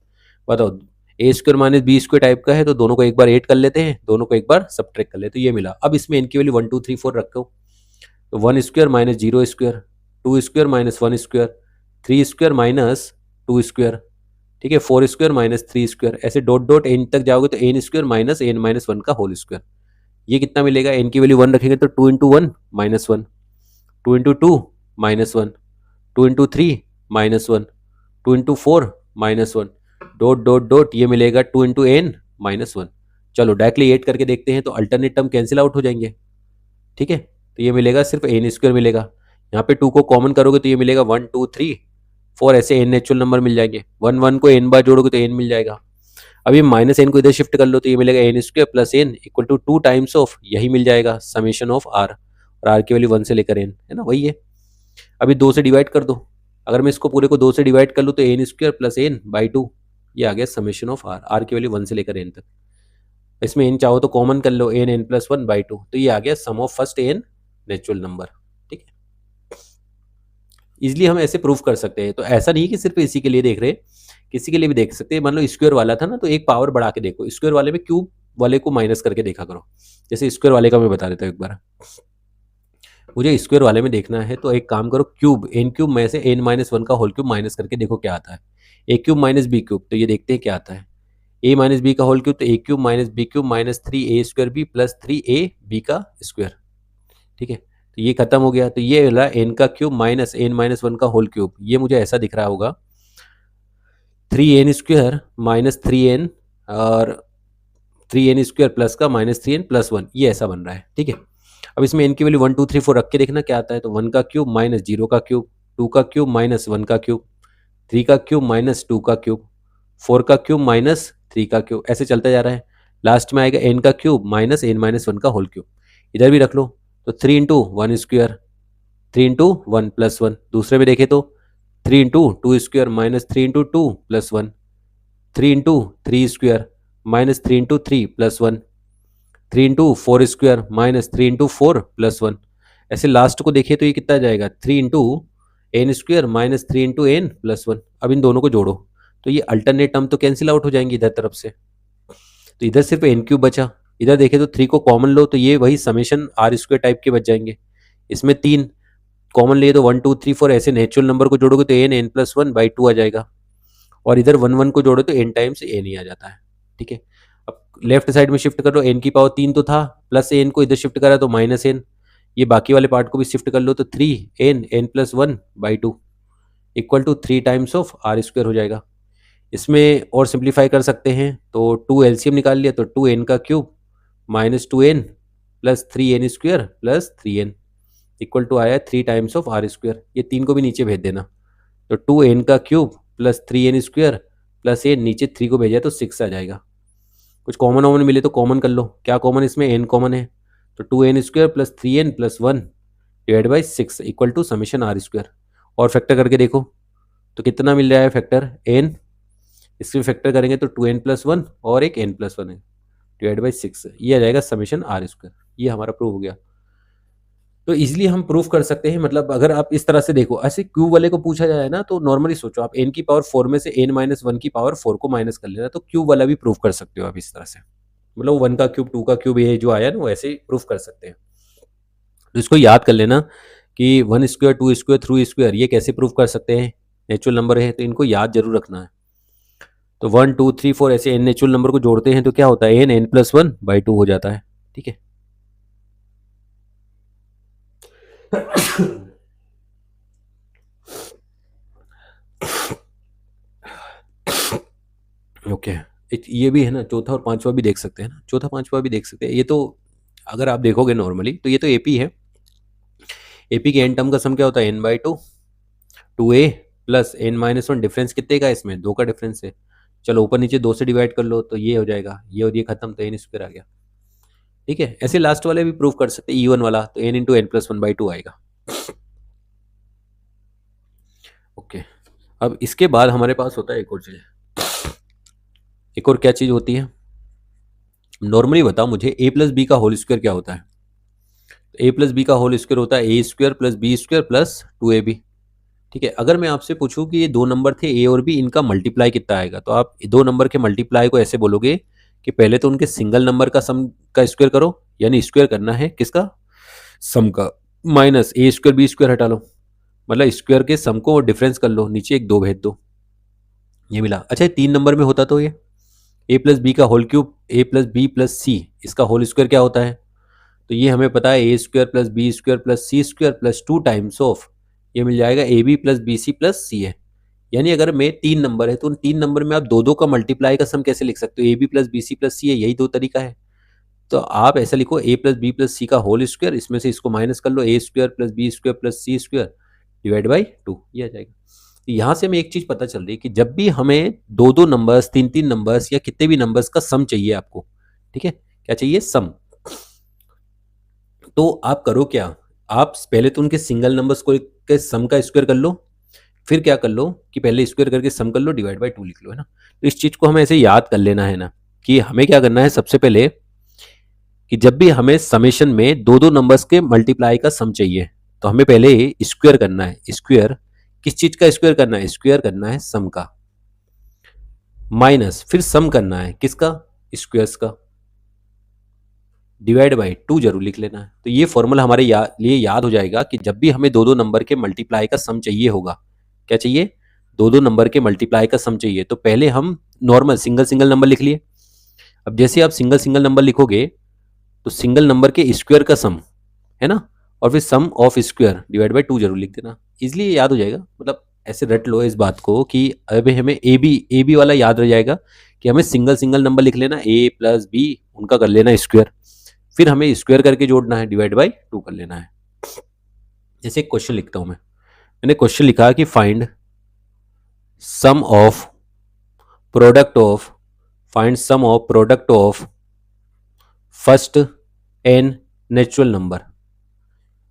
बताओ A square minus B square type का है, तो दोनों को एक बार ऐड कर लेते हैं, दोनों को एक बार सब्ट्रैक्ट कर लेते हैं, तो ये मिला। अब इसमें एन की वैल्यू 1 2 3 4 रखो, तो 1 square minus 0 square, 2 square minus 1 square, 3 square minus 2 square, ठीक है, 4 स्क्वायर माइनस 3 स्क्वायर, ऐसे डॉट डॉट एन तक जाओगे तो n square minus n minus 1 का होल स्क्वायर। ये कितना मिलेगा, एन की वैल्यू 1 रखेंगे तो 2 into 1 minus 1, 2 into 2 minus 1, 2 into 3 minus 1, 2 into 4 minus 1, dot dot dot ये मिलेगा 2 इंटू एन माइनस 1। चलो डायरेक्टली एड करके देखते हैं तो अल्टरनेट टर्म कैंसिल आउट हो जाएंगे। ठीक है, तो ये मिलेगा सिर्फ एन स्क्वायर मिलेगा, यहाँ पे 2 को कॉमन करोगे तो ये मिलेगा 1 2 3 4, ऐसे एन नेचुरल नंबर मिल जाएंगे। 1 1 को एन बार जोड़ोगे तो एन मिल जाएगा। अब ये माइनस एन को इधर शिफ्ट कर लो तो ये मिलेगा n square plus n equal to 2 times of, यही मिल जाएगा समेशन ऑफ आर, और आर की वैल्यू 1 से लेकर एन है ना, वही है। अभी 2 से डिवाइड कर दो, अगर मैं इसको पूरे को 2 से डिवाइड कर लूँ तो n square plus n by 2, ये आ गया समेशन ऑफ आर, आर की वैल्यू 1 से लेकर एन तक। इसमें एन चाहो तो कॉमन कर लो, एन एन प्लस 1 बाई 2, तो ये आ गया sum of first N natural number. ठीक है, इजिली हम ऐसे प्रूफ कर सकते हैं। तो ऐसा नहीं कि सिर्फ इसी के लिए देख रहे हैं, किसी के लिए भी देख सकते हैं। मान लो स्क्वायर वाला था ना, तो एक पावर बढ़ा के देखो, स्क्वायर वाले में क्यूब वाले को माइनस करके देखा करो। जैसे स्क्वायर वाले का मैं बता देता हूँ एक बार, मुझे स्क्वायर वाले में देखना है तो एक काम करो, क्यूब एन क्यूब में से एन माइनस 1 का होल क्यूब माइनस करके देखो क्या आता है। A cube minus B cube, तो ये देखते हैं क्या आता है। ए माइनस बी का होल क्यूब, तो A cube minus B cube minus 3a square B plus 3a B का स्क्वायर। ठीक है, तो ये खत्म हो गया, तो ये वाला एन का क्यूब माइनस एन माइनस 1 का होल क्यूब, ये मुझे ऐसा दिख रहा होगा 3n स्क्वायर माइनस 3n और 3n स्क्वायर प्लस का माइनस 3n प्लस 1, ये ऐसा बन रहा है। ठीक है, अब इसमें n की वैल्यू 1 2 3 4 रख के देखना क्या आता है। तो 1 का क्यूब माइनस 0 का क्यूब, 2 का क्यूब माइनस 1 का क्यूब, 3 का क्यूब माइनस 2 का क्यूब, 4 का क्यूब माइनस 3 का क्यूब, ऐसे चलता जा रहा है। लास्ट में आएगा n का क्यूब माइनस n माइनस 1 का होल क्यूब, इधर भी रख लो। तो 3 इंटू 1 स्क्वायर, 3 इंटू 1 प्लस 1, दूसरे में देखे तो 3 into 2 square minus 3 into 2 plus 1, 3 into 3 square minus 3 into 3 plus 1, 3 into 4 square minus 3 into 4 plus 1। ऐसे लास्ट को देखिए तो ये कितना जाएगा, 3 into n square minus 3 into n plus 1। अब इन दोनों को जोड़ो तो ये अल्टरनेट टर्म तो कैंसिल आउट हो जाएंगे इधर तरफ से, तो इधर सिर्फ एन क्यूब बचा। इधर देखे तो 3 को कॉमन लो तो ये वही समेशन आर स्क्वायर टाइप के बच जाएंगे। इसमें 3 कॉमन लिए तो 1 2 3 4, ऐसे नेचुरल नंबर को जोड़ोगे तो एन एन प्लस 1 बाई 2 आ जाएगा, और इधर 1 1 को जोड़ो तो एन टाइम्स एन ही आ जाता है। ठीक है, अब लेफ्ट साइड में शिफ्ट कर लो, एन की पावर 3 तो था, प्लस एन को इधर शिफ्ट करा तो माइनस एन, ये बाकी वाले पार्ट को भी शिफ्ट कर लो तो 3 n N plus 1 by 2 equal to 3 times of r square हो जाएगा। इसमें और सिंप्लीफाई कर सकते हैं तो 2 एलसीएम निकाल लिया तो 2 एन का cube minus 2 n plus 3 n square plus 3 n equal to आया 3 टाइम्स ऑफ आर स्क्वायर। ये 3 को भी नीचे भेज देना, तो 2 एन का cube plus 3 n square plus n, नीचे 3 को भेजा तो 6 आ जाएगा। कुछ कॉमन वॉमन मिले तो कॉमन कर लो, क्या कॉमन इसमें एन कॉमन है, तो 2 n square plus 3 n plus 1 divide by 6 equal to summation r square. और फैक्टर करके देखो तो कितना मिल रहा है फैक्टर एन, इसमें फैक्टर करेंगे तो 2 एन प्लस 1 और एक एन प्लस 1 है डिवाइड बाई 6, ये आ जाएगा समेशन आर स्क्वायर। ये हमारा प्रूफ हो गया। तो इजीली हम प्रूफ कर सकते हैं, मतलब अगर आप इस तरह से देखो, ऐसे क्यूब वाले को पूछा जाए ना तो नॉर्मली सोचो आप n की पावर 4 में से n माइनस 1 की पावर 4 को माइनस कर लेना, तो क्यूब वाला भी प्रूफ कर सकते हो आप इस तरह से, मतलब 1 का क्यूब 2 का क्यूब ये जो आया ना वो ऐसे प्रूफ कर सकते हैं। तो इसको याद कर लेना कि 1 स्क्वायर 2 स्क्वायर 3 स्क्वायर ये कैसे प्रूफ कर सकते हैं, नेचुरल नंबर है तो इनको याद जरूर रखना है। तो 1 2 3 4 ऐसे n नेचुरल नंबर को जोड़ते हैं तो क्या होता है, n प्लस 1 बाई 2 हो जाता है। ठीक है, ओके ये भी है ना, चौथा और पांचवा भी देख सकते हैं ना, चौथा पांचवा भी देख सकते हैं। ये तो अगर आप देखोगे नॉर्मली तो ये तो एपी है, एपी के एन टर्म का सम क्या होता है, n by 2 2a plus N minus 1, difference कितने का है इसमें, 2 का डिफरेंस है। चलो ऊपर नीचे 2 से डिवाइड कर लो तो ये हो जाएगा, ये और ये खत्म तो एन स्क्वायर आ गया। ठीक है, ऐसे लास्ट वाले भी प्रूव कर सकते हैं, E1 वाला तो n into n plus 1 by 2 आएगा। ओके, अब इसके बाद हमारे पास होता है एक और चीज, एक और क्या चीज होती है, नॉर्मली बताओ मुझे a प्लस बी का होल स्क्वायर क्या होता है। a प्लस बी का होल स्क्वायर होता है a square plus B square plus 2ab। ठीक है, अगर मैं आपसे पूछूं कि ये दो नंबर थे a और b, इनका मल्टीप्लाई कितना आएगा, तो आप दो नंबर के मल्टीप्लाई को ऐसे बोलोगे कि पहले तो उनके सिंगल नंबर का सम का स्क्वायर करो, यानी स्क्वायर करना है किसका, सम का, minus a square b square हटा लो, मतलब स्क्वायर के सम को डिफरेंस कर लो, नीचे एक 2 भेज दो, ये मिला। अच्छा, ये 3 नंबर में होता तो ये ए प्लस बी का होल क्यूब, ए प्लस बी प्लस सी, इसका होल स्क्वायर क्या होता है? तो ये हमें पता है A square plus B square plus C square plus 2 times of, ये मिल जाएगा A B plus B C plus C है। यानी अगर में 3 नंबर है तो उन 3 नंबर में आप दो दो का मल्टीप्लाई का सम कैसे लिख सकते हो? A B plus B C plus C है, यही दो तरीका है। तो आप ऐसा लिखो A plus B plus C का होल स्क्वायर, इसमें से इसको माइनस कर लो, A square plus B square plus C square divide by 2, ये आ जाएगा। तो यहाँ से हमें एक चीज पता चल रही है कि जब भी हमें दो दो नंबर्स, तीन तीन नंबर्स या कितने भी नंबर्स का सम चाहिए आपको, ठीक है, क्या चाहिए? सम। तो आप करो क्या, आप पहले तो उनके सिंगल नंबर्स को के सम का स्क्वायर कर लो, फिर क्या कर लो कि पहले स्क्वायर करके सम कर लो, डिवाइड बाई 2 लिख लो, है ना। तो इस चीज को हमें ऐसे याद कर लेना है ना, कि हमें क्या करना है सबसे पहले, कि जब भी हमें समेशन में दो दो नंबर्स के मल्टीप्लाई का सम चाहिए तो हमें पहले स्क्वायर करना है। स्क्वायर किस चीज का स्क्वायर करना है? स्क्वायर करना है सम का, माइनस फिर सम करना है किसका? स्क्वायर्स का, डिवाइड बाई 2 जरूर लिख लेना है। तो ये फॉर्मूला हमारे लिए याद हो जाएगा कि जब भी हमें दो दो नंबर के मल्टीप्लाई का सम चाहिए होगा, क्या चाहिए? दो दो नंबर के मल्टीप्लाई का सम चाहिए, तो पहले हम नॉर्मल सिंगल सिंगल नंबर लिख लिए। अब जैसे आप सिंगल सिंगल नंबर लिखोगे तो सिंगल नंबर के स्क्वायर का सम, है ना, और फिर सम ऑफ स्क्वायर डिवाइड बाई 2 जरूर लिख देना, इजिली याद हो जाएगा। मतलब ऐसे रट लो इस बात को कि अभी हमें ए बी वाला याद रह जाएगा कि हमें सिंगल सिंगल नंबर लिख लेना, ए प्लस बी उनका कर लेना स्क्वायर, फिर हमें स्क्वायर करके जोड़ना है, डिवाइड बाई 2 कर लेना है। जैसे एक क्वेश्चन लिखता हूं मैंने क्वेश्चन लिखा कि find sum of product of, find sum of product of first N natural number.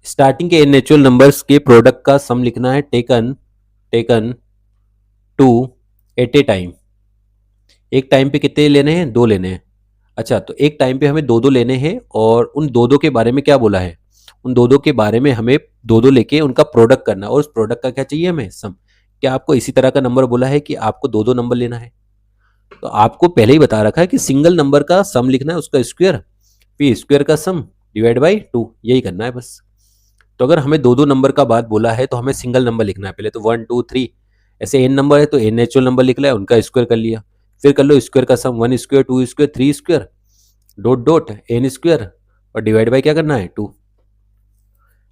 Starting के एन नेचुरल नंबर्स के प्रोडक्ट का सम लिखना है, taken two at a time. एक टाइम पे कितने लेने हैं? 2 लेने हैं। अच्छा, तो एक टाइम पे हमें दो दो लेने हैं, और उन दो दो के बारे में क्या बोला है? उन दो दो के बारे में हमें दो दो लेके उनका प्रोडक्ट करना है, और उस प्रोडक्ट का क्या चाहिए हमें? सम। क्या आपको इसी तरह का नंबर बोला है कि आपको दो दो नंबर लेना है? तो आपको पहले ही बता रखा है कि सिंगल नंबर का सम लिखना है, उसका स्क्वायर, फिर स्क्वायर का सम डिवाइड बाई 2, यही करना है बस। तो अगर हमें दो दो नंबर का बात बोला है तो हमें सिंगल नंबर लिखना है पहले, तो 1 2 3 ऐसे एन नंबर है तो एन नेचुरल नंबर लिख लिया, उनका स्क्वायर कर लिया, फिर कर लो स्क्वायर का sum, 1 square 2 square 3 square dot dot n square, और डिवाइड बाई क्या करना है? 2।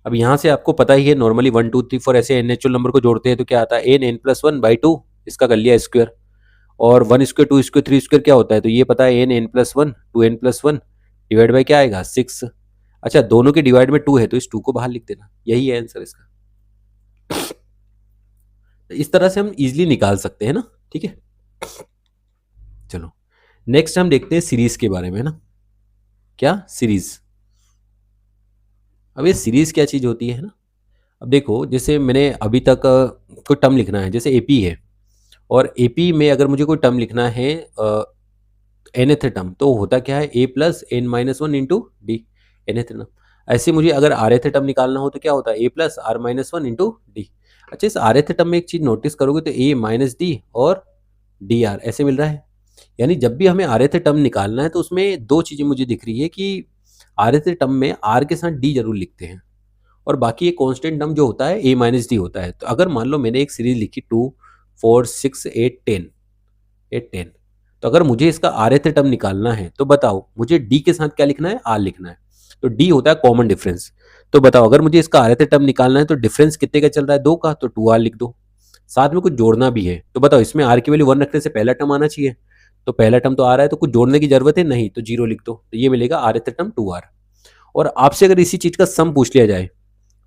अब यहाँ से आपको पता ही है नॉर्मली 1 2 3 4 ऐसे एन नेचुरल नंबर को जोड़ते हैं तो क्या आता है? एन एन प्लस 1 बाई 2, इसका कर लिया स्क्वायर, और 1 स्क्वायर 2 स्क्वायर 3 स्क्वायर क्या होता है? तो ये पता है n N plus 1 2 n plus 1 divide by क्या आएगा? 6। अच्छा, दोनों के डिवाइड में 2 है तो इस 2 को बाहर लिख देना, यही है आंसर इसका। तो इस तरह से हम इजिली निकाल सकते हैं ना, ठीक है। चलो नेक्स्ट हम देखते हैं सीरीज के बारे में, ना क्या सीरीज। अब ये सीरीज क्या चीज होती है ना, अब देखो जैसे मैंने अभी तक कोई टर्म लिखना है, जैसे एपी है, और एपी में अगर मुझे कोई टर्म लिखना है एनथ टर्म, तो होता क्या है? A plus N minus 1 into D, nth term. ऐसे मुझे अगर आर एथ टर्म निकालना हो तो क्या होता है? A plus R minus 1 into D. अच्छा, इस आर एथ टर्म में एक चीज नोटिस करोगे तो ए माइनस डी और डी आर ऐसे मिल रहा है। यानी जब भी हमें आर एथ टर्म निकालना है तो उसमें दो चीजें मुझे दिख रही है कि आर एथ टर्म में आर के साथ डी जरूर लिखते हैं, और बाकी एक कांस्टेंट टर्म जो होता है ए माइनस डी होता है। तो अगर मान लो मैंने एक सीरीज लिखी 2 4 6 8 10, तो अगर मुझे इसका आर एथ टर्म निकालना है तो बताओ मुझे डी के साथ क्या लिखना है? आर लिखना है। तो डी होता है कॉमन डिफरेंस। तो बताओ अगर मुझे इसका आर एथ टर्म निकालना है तो डिफरेंस कितने का चल रहा है? 2 का, तो 2 आर लिख दो। साथ में कुछ जोड़ना भी है, तो बताओ इसमें आर की वैल्यू 1 रखने से पहला टर्म आना चाहिए, तो पहला टर्म तो आ रहा है तो कुछ जोड़ने की जरूरत है नहीं, तो 0 लिख दो, तो ये मिलेगा आर एथ टर्म 2 आर। और आपसे अगर इसी चीज का सम पूछ लिया जाए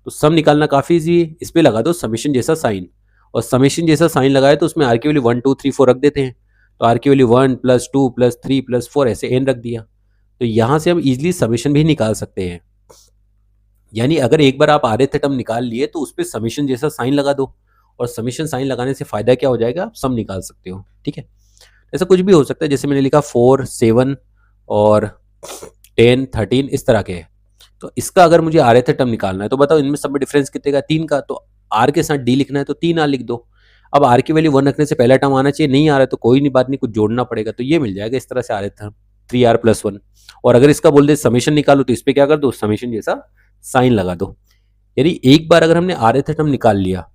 तो सम निकालना काफी इजी है, इस पे लगा दो समेशन जैसा साइन, और समेशन जैसा साइन लगाए तो उसमें आर की वैल्यू 1 2 3 4 रख देते हैं, तो आर की वैल्यू 1 प्लस 2 प्लस 3 प्लस 4 ऐसे एन रख दिया, तो यहां से हम इजिली समेशन भी निकाल सकते हैं। यानी अगर एक बार आप आर एथ टर्म निकाल लिए तो उस पर समेशन जैसा साइन लगा दो, और समेशन साइन लगाने से फायदा क्या हो जाएगा? आप सम निकाल सकते हो, ठीक है। ऐसा कुछ भी हो सकता है, जैसे मैंने लिखा 4 7 और 10 13 इस तरह के है, तो इसका अगर मुझे आर एथ टर्म निकालना है तो बताओ इनमें सब में डिफरेंस कितने का? 3 का, तो आर के साथ डी लिखना है तो 3 आर लिख दो। अब आर की वैल्यू 1 रखने से पहला टर्म आना चाहिए, नहीं आ रहा है तो कोई नहीं, बात नहीं, कुछ जोड़ना पड़ेगा, तो ये मिल जाएगा इस तरह से आर एथ 3 आर प्लस 1। और अगर इसका बोल दे समेशन निकालो तो इस पर क्या कर दो? समेशन जैसा साइन लगा दो। यानी एक बार अगर हमने आर एथ टर्म निकाल लिया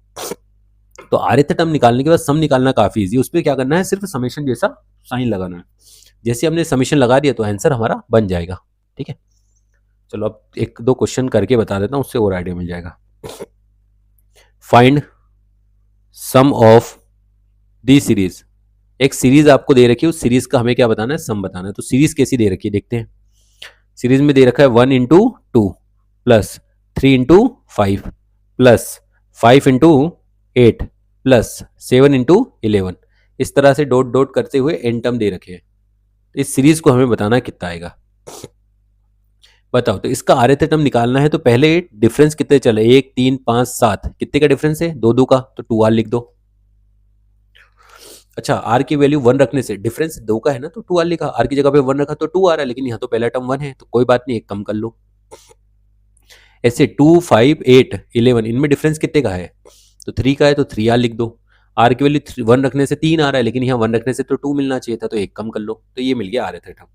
तो आर्थ टर्म निकालने के बाद सम निकालना काफी इजी। उस पर क्या करना है, सिर्फ समेशन जैसा साइन लगाना है। जैसे हमने समेशन लगा दिया तो आंसर हमारा बन जाएगा। ठीक है, चलो अब एक दो क्वेश्चन करके बता देता हूँ, उससे और आइडिया मिल जाएगा। Find sum of the series. एक सीरीज आपको दे रखी है, उस सीरीज का हमें क्या बताना है, सम बताना है। तो सीरीज कैसी दे रखी है देखते हैं। सीरीज में दे रखा है 1 into 2 plus 3 into 5 plus 5 into 8 plus 7 into 11। इस तरह से डॉट डॉट करते हुए एन टर्म दे रखे हैं। इस सीरीज को हमें बताना है कितना आएगा। बताओ, तो इसका आर्थ टर्म निकालना है तो पहले डिफरेंस कितने चले, 1 3 5 7, कितने का डिफरेंस है, 2 2 का, तो 2r लिख दो। अच्छा, r की वैल्यू 1 रखने से डिफरेंस 2 का है ना, तो 2r लिखा। r की जगह पे 1 रखा तो 2 आ रहा है, लेकिन यहाँ तो पहला टर्म 1 है, तो कोई बात नहीं, एक कम कर लो। ऐसे 2 5 8 11 इनमें डिफरेंस कितने का है, तो 3 का है, तो 3r लिख दो। r की वैल्यू 1 रखने से 3 आ रहा है, लेकिन यहाँ 1 रखने से तो 2 मिलना चाहिए था, तो एक कम कर लो। तो ये मिल गया आर्थ टर्म।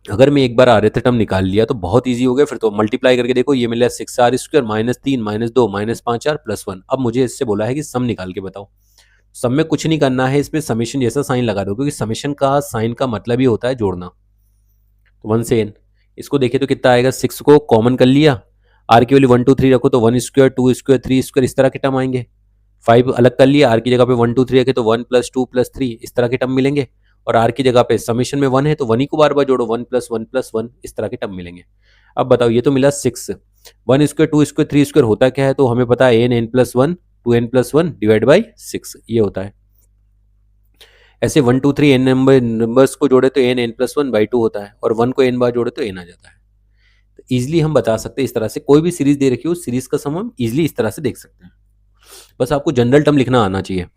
अगर मैं एक बार आर्थ टर्म निकाल लिया तो बहुत इजी हो गया। फिर तो मल्टीप्लाई करके देखो, ये मिला 6r² minus 3 minus 2 minus 5r plus 1। अब मुझे इससे बोला है कि सम निकाल के बताओ। सम में कुछ नहीं करना है, इसमें समेशन जैसा साइन लगा दो, क्योंकि समेशन का साइन का मतलब ही होता है जोड़ना। 1 से n, इसको देखे तो कितना आएगा, 6 को कॉमन कर लिया, r की वैल्यू 1 2 3 रखो तो 1 स्क्वायर 2 स्क्वायर 3 स्क्वायर इस तरह के टर्म आएंगे। 5 अलग कर लिया, r की जगह पे 1 2 3 रखे तो 1 प्लस 2 प्लस 3 इस तरह के टर्म मिलेंगे। और r की जगह पे समेशन में 1 है तो 1 ही को बार बार जोड़ो, 1 प्लस 1 प्लस 1 इस तरह के टर्म मिलेंगे। अब बताओ, ये तो मिला 6, 1 स्क्वायर 2 स्क्वायर 3 स्क्वायर होता क्या है, तो हमें पता है n plus 1 2n plus 1 divide by 6 ये होता है। ऐसे 1 2 3 n नंबर्स को जोड़े तो n प्लस 1 बाई 2 होता है, और 1 को n बार जोड़े तो n आ जाता है। तो ईजिली हम बता सकते हैं इस तरह से, कोई भी सीरीज दे रखी हो, सीरीज का सम हम ईजिली इस तरह से देख सकते हैं। बस आपको जनरल टर्म लिखना आना चाहिए,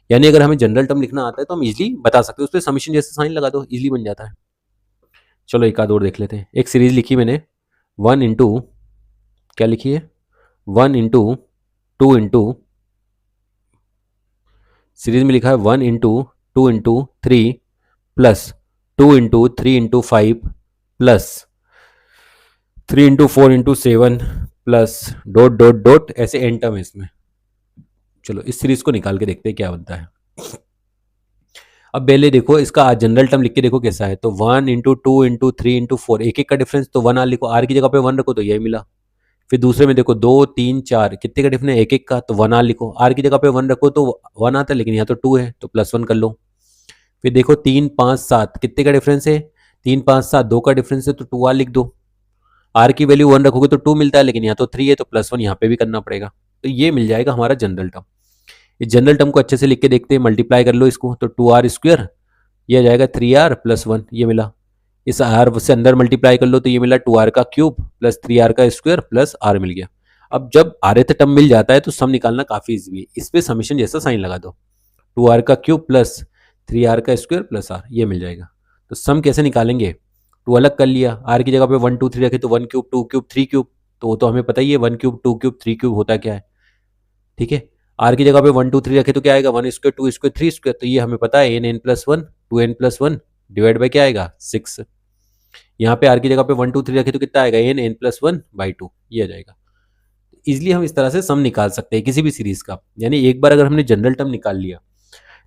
यानी अगर हमें जनरल टर्म लिखना आता है तो हम इजीली बता सकते हैं। उस पर समीशन जैसे साइन लगा दो, इजीली बन जाता है। चलो एक आध और देख लेते हैं। एक सीरीज लिखी मैंने 1 इंटू, क्या लिखी है, 1 इंटू 2 इंटू, सीरीज में लिखा है 1 into 2 into 3 plus 2 into 3 into 5 plus 3 into 4 into 7 plus dot dot dot, ऐसे एन टर्म है इसमें। चलो इस सीरीज को निकाल के देखते हैं क्या बनता है। अब पहले देखो इसका जनरल टर्म लिख के देखो कैसा है, तो 1 इंटू 2 इंटू 3 इंटू 4, एक एक का डिफरेंस, तो 1 आर लिखो, आर की जगह पे 1 रखो तो यही मिला। फिर दूसरे में देखो 2 3 4, कितने का डिफरेंस, एक एक का, तो 1 आर लिखो, आर की जगह पे 1 रखो तो 1 आता है, लेकिन यहाँ तो 2 है तो प्लस 1 कर लो। फिर देखो 3 5 7, कितने का डिफरेंस है, 3 5 7 2 का डिफरेंस है, तो 2 आर लिख दो। आर की वैल्यू 1 रखोगे तो 2 मिलता है, लेकिन यहाँ तो 3 है तो प्लस 1 यहाँ पे भी करना पड़ेगा। तो ये मिल जाएगा हमारा जनरल टर्म। इस जनरल टर्म को अच्छे से लिख के देखते हैं, मल्टीप्लाई कर लो इसको, तो 2r स्क्वायर, ये आ जाएगा 3r प्लस 1, ये मिला। इस r से अंदर मल्टीप्लाई कर लो तो ये मिला 2r का क्यूब प्लस 3r का स्क्वायर प्लस r मिल गया। अब जब rth टर्म मिल जाता है तो सम निकालना काफी इजी है। इस पे समेशन जैसा साइन लगा दो, 2r का क्यूब प्लस 3r का स्क्वायर प्लस r, ये मिल जाएगा। तो सम कैसे निकालेंगे, 2 अलग कर लिया, r की जगह पे 1 2 3 रखे तो 1 क्यूब 2 क्यूब 3 क्यूब, तो वो तो हमें पता ही है 1 क्यूब 2 क्यूब 3 क्यूब होता क्या है। ठीक है, आर की जगह पे 1 2 3 रखे तो क्या आएगा, 1 स्क्वायर 2 स्क्वायर 3 स्क्वायर, तो ये हमें पता है n plus 1 2n plus 1 divide by क्या आएगा 6। यहाँ पे आर की जगह पे 1 2 3 रखे तो कितना आएगा, n प्लस 1 बाई 2, ये आ जाएगा। इजिली हम इस तरह से सम निकाल सकते हैं किसी भी सीरीज का। यानी एक बार अगर हमने जनरल टर्म निकाल लिया,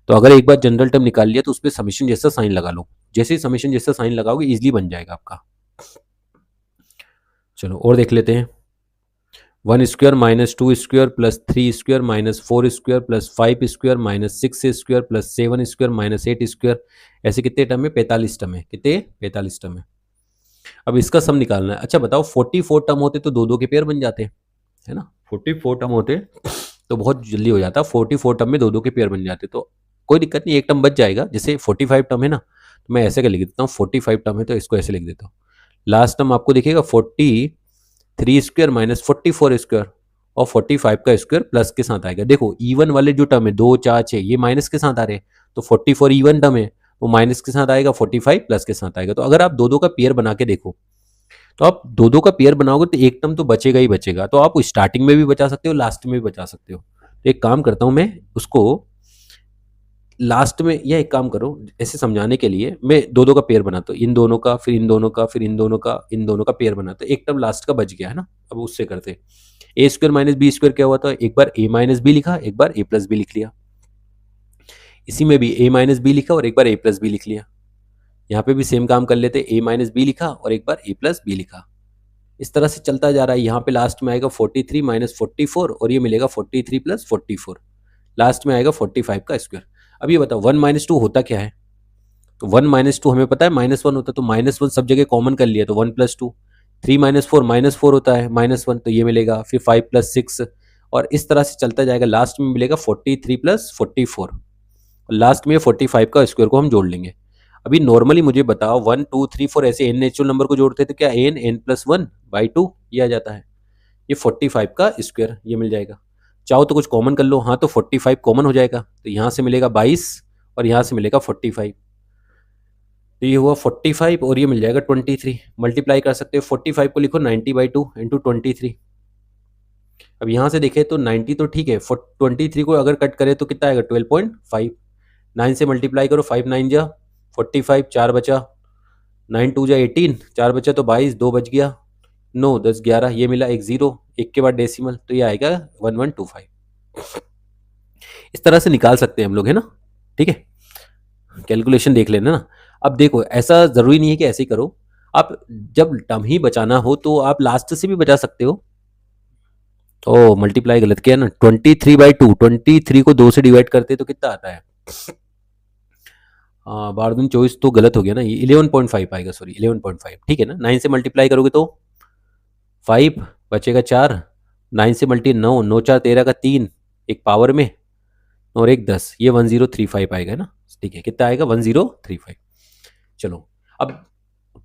तो अगर एक बार जनरल टर्म निकाल लिया तो उस पर समीशन जैसा साइन लगा लो, जैसे ही समीशन जैसा साइन लगाओगे इजिली बन जाएगा आपका। चलो और देख लेते हैं। 1 square minus 2 square plus 3 square minus 4 square plus 5 square minus 6 square plus 7 square minus 8 square, ऐसे कितने टर्म है, 45 टर्म है। कितने, 45 टर्म है। अब इसका सम निकालना है। अच्छा बताओ, 44 टर्म होते तो दो दो के पेयर बन जाते, है ना। 44 टर्म होते तो बहुत जल्दी हो जाता, 44 टर्म में दो दो के पेयर बन जाते, तो कोई दिक्कत नहीं, एक टर्म बच जाएगा। जैसे 45 टर्म है ना, तो मैं ऐसे का लिख देता हूँ, 45 टर्म है तो इसको ऐसे लिख देता हूँ। लास्ट टर्म आपको दिखेगा 43 स्क्वायर माइनस 44 स्क्वायर, और 45 का स्क्वायर प्लस के साथ आएगा। देखो इवन वाले जो टर्म है 2 4 6 ये माइनस के साथ आ रहे हैं, तो 44 इवन टर्म है वो माइनस के साथ आएगा, 45 प्लस के साथ आएगा। तो अगर आप दो दो का पेयर बना के देखो, तो आप दो दो का पेयर बनाओगे तो एक टर्म तो बचेगा ही बचेगा। तो आप स्टार्टिंग में भी बचा सकते हो, लास्ट में भी बचा सकते हो। तो एक काम करता हूं मैं उसको लास्ट में, या एक काम करो, ऐसे समझाने के लिए मैं दो दो का पेयर बनाता हूँ, इन दोनों का, फिर इन दोनों का, फिर इन दोनों का, इन दोनों का पेयर बनाता हूँ, एक टर्म लास्ट का बच गया है ना। अब उससे करते ए स्क्वायर माइनस बी स्क्वायर क्या हुआ था, एक बार ए माइनस बी लिखा, एक बार ए प्लस बी लिख लिया। इसी में भी ए माइनस बी लिखा और एक बार ए प्लस बी लिख लिया। यहाँ पे भी सेम काम कर लेते, ए माइनस बी लिखा और एक बार ए प्लस बी लिखा। इस तरह से चलता जा रहा है। यहाँ पे लास्ट में आएगा 43 माइनस 44 और ये मिलेगा 43 प्लस 44, लास्ट में आएगा 45 का स्क्वायर। अब ये बताओ 1 माइनस 2 होता क्या है, तो 1 माइनस 2 हमें पता है -1 होता है, तो -1 सब जगह कॉमन कर लिया तो 1 प्लस 2, 3 माइनस 4 -4 होता है, -1 तो ये मिलेगा, फिर 5 प्लस 6 और इस तरह से चलता जाएगा। लास्ट में मिलेगा 43 प्लस 44 और लास्ट में 45 का स्क्वायर को हम जोड़ लेंगे। अभी नॉर्मली मुझे बताओ 1 2 3 4 ऐसे n नेचुरल नंबर को जोड़ते थे, क्या n प्लस 1 बाई 2 ये आ जाता है, ये 45 का स्क्वायर ये मिल जाएगा। चाहो तो कुछ कॉमन कर लो, हाँ तो 45 कॉमन हो जाएगा, तो यहाँ से मिलेगा 22 और यहाँ से मिलेगा 45, तो ये हुआ 45 और ये मिल जाएगा 23। मल्टीप्लाई कर सकते हो, 45 को लिखो 90/2 इंटू 23। अब यहाँ से देखें तो 90 तो ठीक है, 23 को अगर कट करें तो कितना आएगा 12.5। 9 से मल्टीप्लाई करो, 5 9 जा 45, 4 बचा, 9 2 जा 18, 4 बचा तो 22, 2 बच गया, 9 10 11, ये मिला एक 0, एक के बाद डेसिमल, तो ये आएगा 1125। इस तरह से निकाल सकते हैं हम लोग, है ना, ठीक है, कैलकुलेशन देख लेना ना। अब देखो ऐसा जरूरी नहीं है कि ऐसे ही करो, आप जब टर्म ही बचाना हो तो आप लास्ट से भी बचा सकते हो। ओ मल्टीप्लाई गलत किया ना, 23/2, 23 को 2 से डिवाइड करते तो कितना आता है, 12 दूनी 24 तो गलत हो गया ना, ये 11.5 आएगा, सॉरी 11.5, ठीक है ना। 9 से मल्टीप्लाई करोगे तो 5 बचेगा 4, 9 से मल्टी 9, 9 4 13 का 3, एक पावर में और एक 10, ये 1035 आएगा ना, ठीक है, कितना आएगा 1035। चलो अब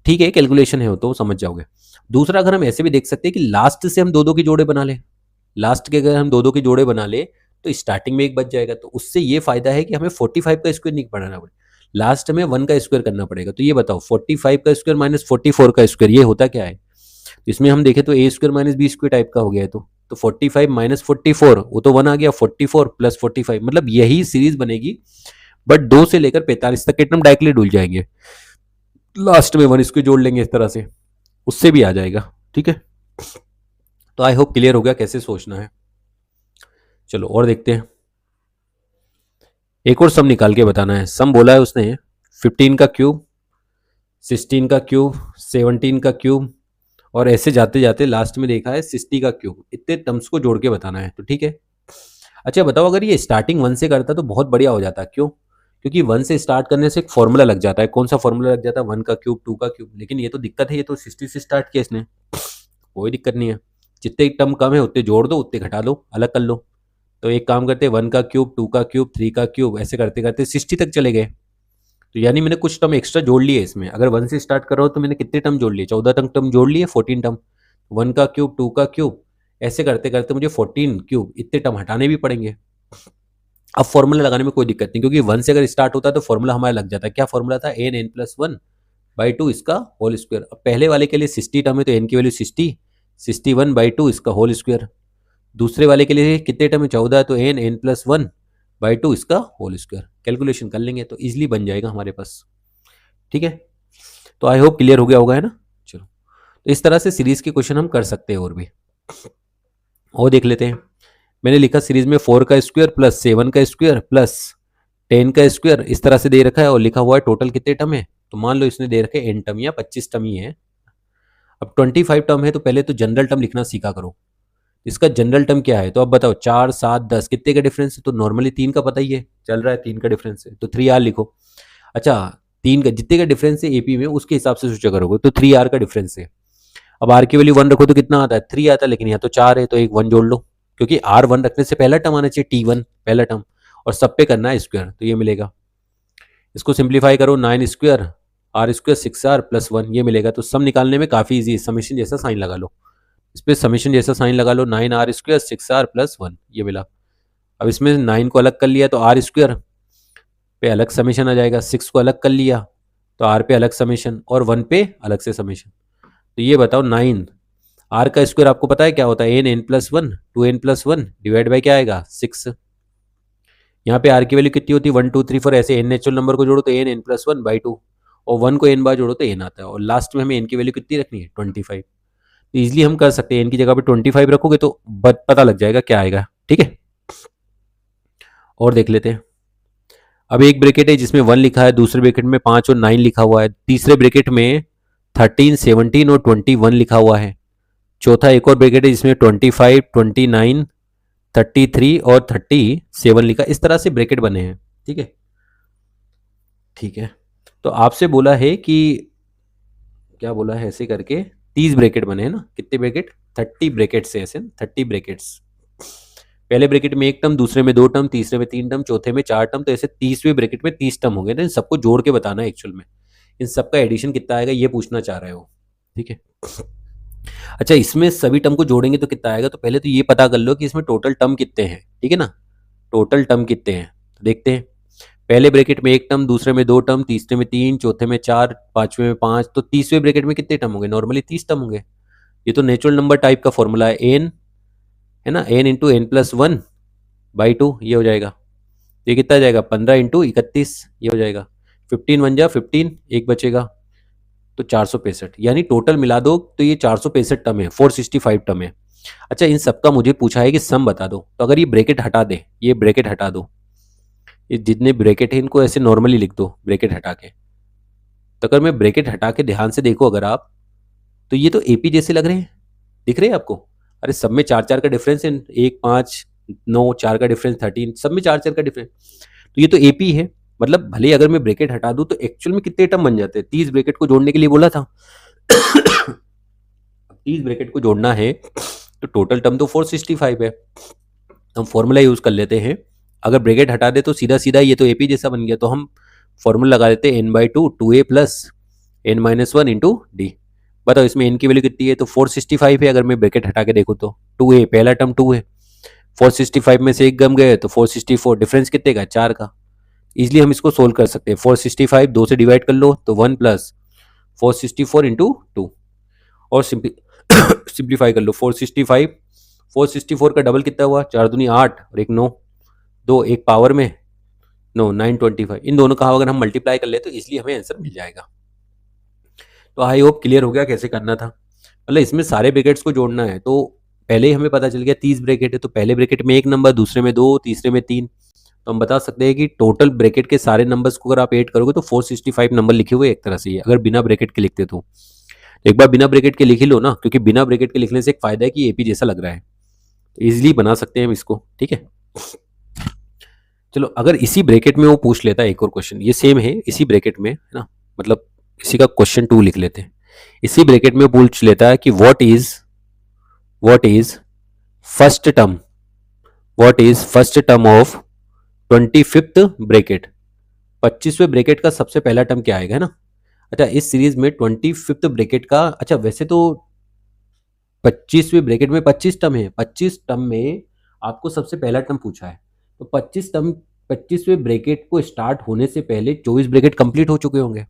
ठीक है, कैलकुलेशन है हो तो समझ जाओगे। दूसरा अगर हम ऐसे भी देख सकते हैं कि लास्ट से हम दो दो के जोड़े बना ले, लास्ट के अगर हम दो दो के जोड़े बना ले तो स्टार्टिंग में एक बच जाएगा, तो उससे ये फायदा है कि हमें 45 का स्क्वायर नहीं बनाना पड़े, लास्ट में 1 का स्क्वायर करना पड़ेगा। तो ये बताओ 45 का स्क्वायर माइनस 44 का स्क्वायर ये होता क्या है, तो इसमें हम देखें तो A square minus B square type का हो गया है, तो 45 माइनस 44 वो तो 1 आ गया, 44 प्लस 45, मतलब यही सीरीज बनेगी, बट 2 से लेकर 45 तक के टर्म डायरेक्टली डूल जाएंगे, लास्ट में 1 इसको जोड़ लेंगे इस तरह से, उससे भी आ जाएगा, ठीक है। तो आई होप क्लियर हो गया कैसे सोचना है। चलो और देखते हैं, एक और सम निकाल के बताना है। सम बोला है उसने 15 का क्यूब, 16 का क्यूब, 17 का क्यूब और ऐसे जाते जाते लास्ट में देखा है 60 का क्यूब, इतने टर्म्स को जोड़ के बताना है, तो ठीक है। अच्छा बताओ अगर ये स्टार्टिंग 1 से करता तो बहुत बढ़िया हो जाता, क्यों, क्योंकि 1 से स्टार्ट करने से एक फॉर्मूला लग जाता है। कौन सा फॉर्मूला लग जाता है, 1 का क्यूब, 2 का क्यूब, लेकिन ये तो दिक्कत है, ये तो 60 से स्टार्ट किया इसने, कोई दिक्कत नहीं है, जितने टर्म कम है उतने जोड़ दो, उतने घटा लो, अलग कर लो। तो एक काम करते 1 का क्यूब, 2 का क्यूब, 3 का क्यूब, ऐसे करते करते 60 तक चले गए, तो यानी मैंने कुछ टर्म एक्स्ट्रा जोड़ लिए इसमें। अगर 1 से स्टार्ट कर रहा हो तो मैंने कितने टर्म जोड़ लिए, 14 तक टर्म जोड़ लिए, 14 टर्म, 1 का क्यूब, 2 का क्यूब, ऐसे करते करते मुझे 14 क्यूब इतने टर्म हटाने भी पड़ेंगे। अब फॉर्मूला लगाने में कोई दिक्कत नहीं, क्योंकि 1 से अगर स्टार्ट होता है तो फॉर्मूला हमारा लग जाता है। क्या फॉर्मूला था, n+1/2 इसका होल स्क्वायर। अब पहले वाले के लिए 60 टर्म है तो n की वैल्यू 60, 61/2 इसका होल स्क्वायर। दूसरे वाले के लिए कितने टर्म है, 14, तो n+1/2 इसका होल स्क्वायर। कैलकुलेशन कर लेंगे तो इजीली बन जाएगा हमारे पास, ठीक है। तो आई होप क्लियर हो गया होगा, है ना। चलो तो इस तरह से सीरीज के क्वेश्चन हम कर सकते हैं, और भी और देख लेते हैं। मैंने लिखा सीरीज में 4 का स्क्वायर प्लस 7 का स्क्वायर प्लस 10 का स्क्वायर इस तरह से दे रखा है, और लिखा हुआ है टोटल कितने टर्म है, तो मान लो इसने दे रखे n टर्म या 25 टर्म ही है। अब 25 टर्म है तो पहले तो जनरल टर्म लिखना सीखा करो। इसका जनरल टर्म क्या है, तो अब बताओ 4 7 10 कितने का डिफरेंस है, तो नॉर्मली 3 का पता ही है, चल रहा है 3 का डिफरेंस है, तो 3r लिखो। अच्छा 3 का जितने का डिफरेंस है एपी में उसके हिसाब से सोचा करोगे, तो 3r का डिफरेंस है। अब r की वैल्यू 1 रखो तो कितना आता है, 3 आता है, लेकिन यहाँ तो 4 है तो एक 1 जोड़ लो, क्योंकि r 1 रखने से पहला टर्म आना चाहिए, t1 पहला टर्म, और सब पे करना है स्क्वायर, तो ये मिलेगा। इसको सिंप्लीफाई करो, 9 square r square 6r plus 1 ये मिलेगा। तो सम निकालने में काफ़ी ईजी है, समेशन जैसा साइन लगा लो, इस पर समेशन जैसा साइन लगा लो, 9r स्क्वायर 6r प्लस 1 ये मिला। अब इसमें 9 को अलग कर लिया तो r स्क्वायर पे अलग समेशन आ जाएगा, 6 को अलग कर लिया तो r पे अलग समेशन, और 1 पे अलग से समेशन। तो ये बताओ 9 r का स्क्वायर आपको पता है क्या होता है, n+1 2n+1 डिवाइड बाई क्या आएगा 6। यहाँ पे r की वैल्यू कितनी होती है 1 2 3 4, ऐसे n नेचुरल नंबर को जोड़ो तो n+1/2 और 1 को n बार जोड़ो तो n आता है, और लास्ट में हमें n की वैल्यू कितनी रखनी है 25। इजीली हम कर सकते हैं, n की जगह पे 25 रखोगे तो पता लग जाएगा क्या आएगा। ठीक है, और देख लेते हैं। अब एक ब्रैकेट है जिसमें 1 लिखा है, दूसरे ब्रैकेट में 5 और 9 लिखा हुआ है, तीसरे ब्रैकेट में 13, 17 और 21 लिखा हुआ है, चौथा एक और ब्रैकेट है जिसमें 25, 29, 33 और 37 लिखा। इस तरह से ब्रैकेट बने हैं। ठीक है, ठीक है। तो आपसे बोला है कि क्या बोला है, ऐसे करके 30 ब्रैकेट बने हैं ना, कितने ब्रैकेट, 30 ब्रैकेट से, ऐसे 30 ब्रैकेट्स। पहले ब्रैकेट में 1 टर्म, दूसरे में 2 टर्म, तीसरे में 3 टर्म, चौथे में 4 टर्म, तो ऐसे 30वें ब्रैकेट में 30 टर्म होंगे। तो इन सबको जोड़ के बताना है एक्चुअल में, इन सबका एडिशन कितना आएगा ये पूछना चाह रहे हो। ठीक है, अच्छा इसमें सभी टर्म को जोड़ेंगे तो कितना आएगा, तो पहले तो ये पता कर लो कि इसमें टोटल टर्म कितने हैं। ठीक है ना, टोटल टर्म कितने हैं तो देखते हैं। पहले ब्रैकेट में 1 टर्म, दूसरे में 2 टर्म, तीसरे में 3, चौथे में 4, पांचवें में 5, तो 30वें ब्रैकेट में कितने टर्म होंगे, नॉर्मली 30 टर्म होंगे। ये तो नेचुरल नंबर टाइप का फॉर्मूला है, एन है ना, एन इंटू एन प्लस 1/2 ये हो जाएगा। ये कितना आ जाएगा, 15 इंटू 31 ये हो जाएगा। 15 1 जा 15, एक बचेगा तो 465, यानी टोटल मिला दो तो ये 465 टर्म है, 465 टर्म है। अच्छा इन सबका मुझे पूछा है कि सम बता दो, तो अगर ये ब्रैकेट हटा दे, ये ब्रैकेट हटा दो, ये जितने ब्रैकेट है इनको ऐसे नॉर्मली लिख दो ब्रैकेट हटा के। तो अगर मैं ब्रैकेट हटा के ध्यान से देखो अगर आप, तो ये तो एपी जैसे लग रहे हैं, दिख रहे हैं आपको। अरे सब में 4 4 का डिफरेंस है, 1 5 9, 4 का डिफरेंस 13, सब में 4 4 का डिफरेंस, तो ये तो एपी है। मतलब भले अगर मैं ब्रैकेट हटा दूं तो एक्चुअल में कितने टर्म बन जाते हैं, 30 ब्रैकेट को जोड़ने के लिए बोला था। 30 ब्रैकेट को जोड़ना है तो टोटल टर्म तो 465 है। हम फॉर्मूला यूज कर लेते हैं, अगर ब्रैकेट हटा दे तो सीधा सीधा ये तो एपी जैसा बन गया, तो हम फॉर्मूला लगा देते हैं n/2 2a plus n-1 into D. बताओ इसमें n की वैल्यू कितनी है, तो 465 है। अगर मैं ब्रैकेट हटा के देखूँ तो 2a, पहला टर्म 2 है, 465 में से एक गम गए तो 464, डिफरेंस कितने का, 4 का। इजिली हम इसको सोल्व कर सकते हैं, 465 2 से डिवाइड कर लो तो 1 प्लस 464 इंटू 2, और सिंप्लीफाई कर लो। 464 का डबल कितना हुआ, 4 दूनी 8 और 1 9, 2 एक पावर में 9, 925, इन दोनों का अगर हम मल्टीप्लाई कर ले तो इसलिए हमें आंसर मिल जाएगा। तो आई होप क्लियर हो गया कैसे करना था। मतलब इसमें सारे ब्रैकेट्स को जोड़ना है, तो पहले ही हमें पता चल गया 30 ब्रैकेट है, तो पहले ब्रैकेट में 1 नंबर, दूसरे में 2, तीसरे में 3, तो हम बता सकते हैं कि टोटल ब्रैकेट के सारे नंबर्स को अगर आप ऐड करोगे तो 465 नंबर लिखे हुए एक तरह से, अगर बिना ब्रैकेट के लिखते तो एक बार बिना ब्रैकेट के लिख ही लो ना, क्योंकि बिना ब्रैकेट के लिखने से एक फायदा है कि एपी जैसा लग रहा है, तो इजिली बना सकते हैं हम इसको। ठीक है, चलो अगर इसी ब्रैकेट में वो पूछ लेता है एक और क्वेश्चन, ये सेम है इसी ब्रैकेट में है ना, मतलब इसी का क्वेश्चन 2 लिख लेते हैं। इसी ब्रैकेट में पूछ लेता है कि what is first term, what is first term of 25th bracket, 25वें ब्रैकेट का सबसे पहला टर्म क्या आएगा, है ना। अच्छा इस सीरीज में 25th ब्रैकेट का, अच्छा वैसे तो 25वें ब्रैकेट में 25 टर्म है, 25 टर्म में आपको सबसे पहला टर्म पूछा है, तो 25वें ब्रैकेट को स्टार्ट होने से पहले 24 ब्रैकेट कंप्लीट हो चुके होंगे।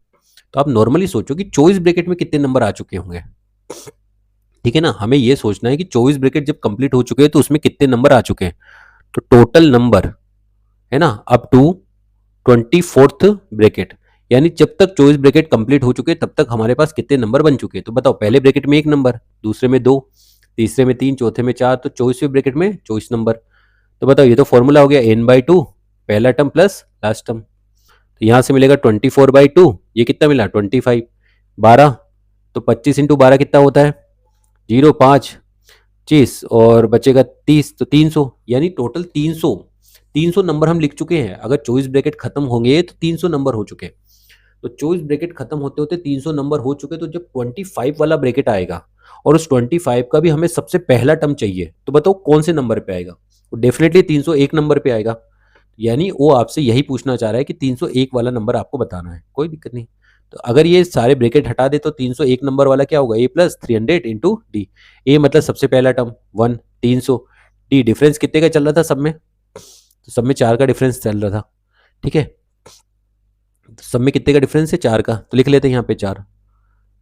तो आप नॉर्मली सोचो कि 24 ब्रैकेट में कितने नंबर आ चुके होंगे। ठीक है ना, हमें ये सोचना है कि 24 ब्रैकेट जब कंप्लीट हो चुके हैं तो उसमें कितने नंबर आ चुके हैं, तो टोटल नंबर है ना अप टू 24th ब्रैकेट, यानी जब तक 24 ब्रैकेट कंप्लीट हो चुके तब तक हमारे पास कितने नंबर बन चुके हैं। तो बताओ पहले ब्रैकेट में 1 नंबर, दूसरे में 2, तीसरे में 3, चौथे में 4, तो 24वें ब्रैकेट में 24 नंबर। तो बताओ ये तो फॉर्मूला हो गया n/2 पहला टर्म प्लस लास्ट टर्म, तो यहाँ से मिलेगा 24/2, ये कितना मिला 25, 12, तो 25 इंटू 12 कितना होता है 0, 5, 25 और बचेगा 30, तो 300, यानी टोटल 300 नंबर हम लिख चुके हैं। अगर 24 ब्रैकेट खत्म होंगे तो 300 नंबर हो चुके हैं, तो 24 ब्रैकेट खत्म होते होते 300 नंबर हो चुके, तो जब 25 वाला ब्रैकेट आएगा और उस 25 का भी हमें सबसे पहला टर्म चाहिए, तो बताओ कौन से नंबर पे आएगा, तो डेफिनेटली 301 नंबर पे आएगा। यानी वो आपसे यही पूछना चाह रहा है कि 301 वाला नंबर आपको बताना है, कोई दिक्कत नहीं। तो अगर ये सारे ब्रैकेट हटा दे तो 301 नंबर वाला क्या होगा, ए प्लस 300 इंटू डी। ए मतलब सबसे पहला टर्म 1, 300, डी डिफरेंस कितने का चल रहा था सब में, तो सब में 4 का डिफरेंस चल रहा था। ठीक है, तो सब में कितने का डिफरेंस है 4 का, तो लिख लेते हैं यहाँ पे 4, तो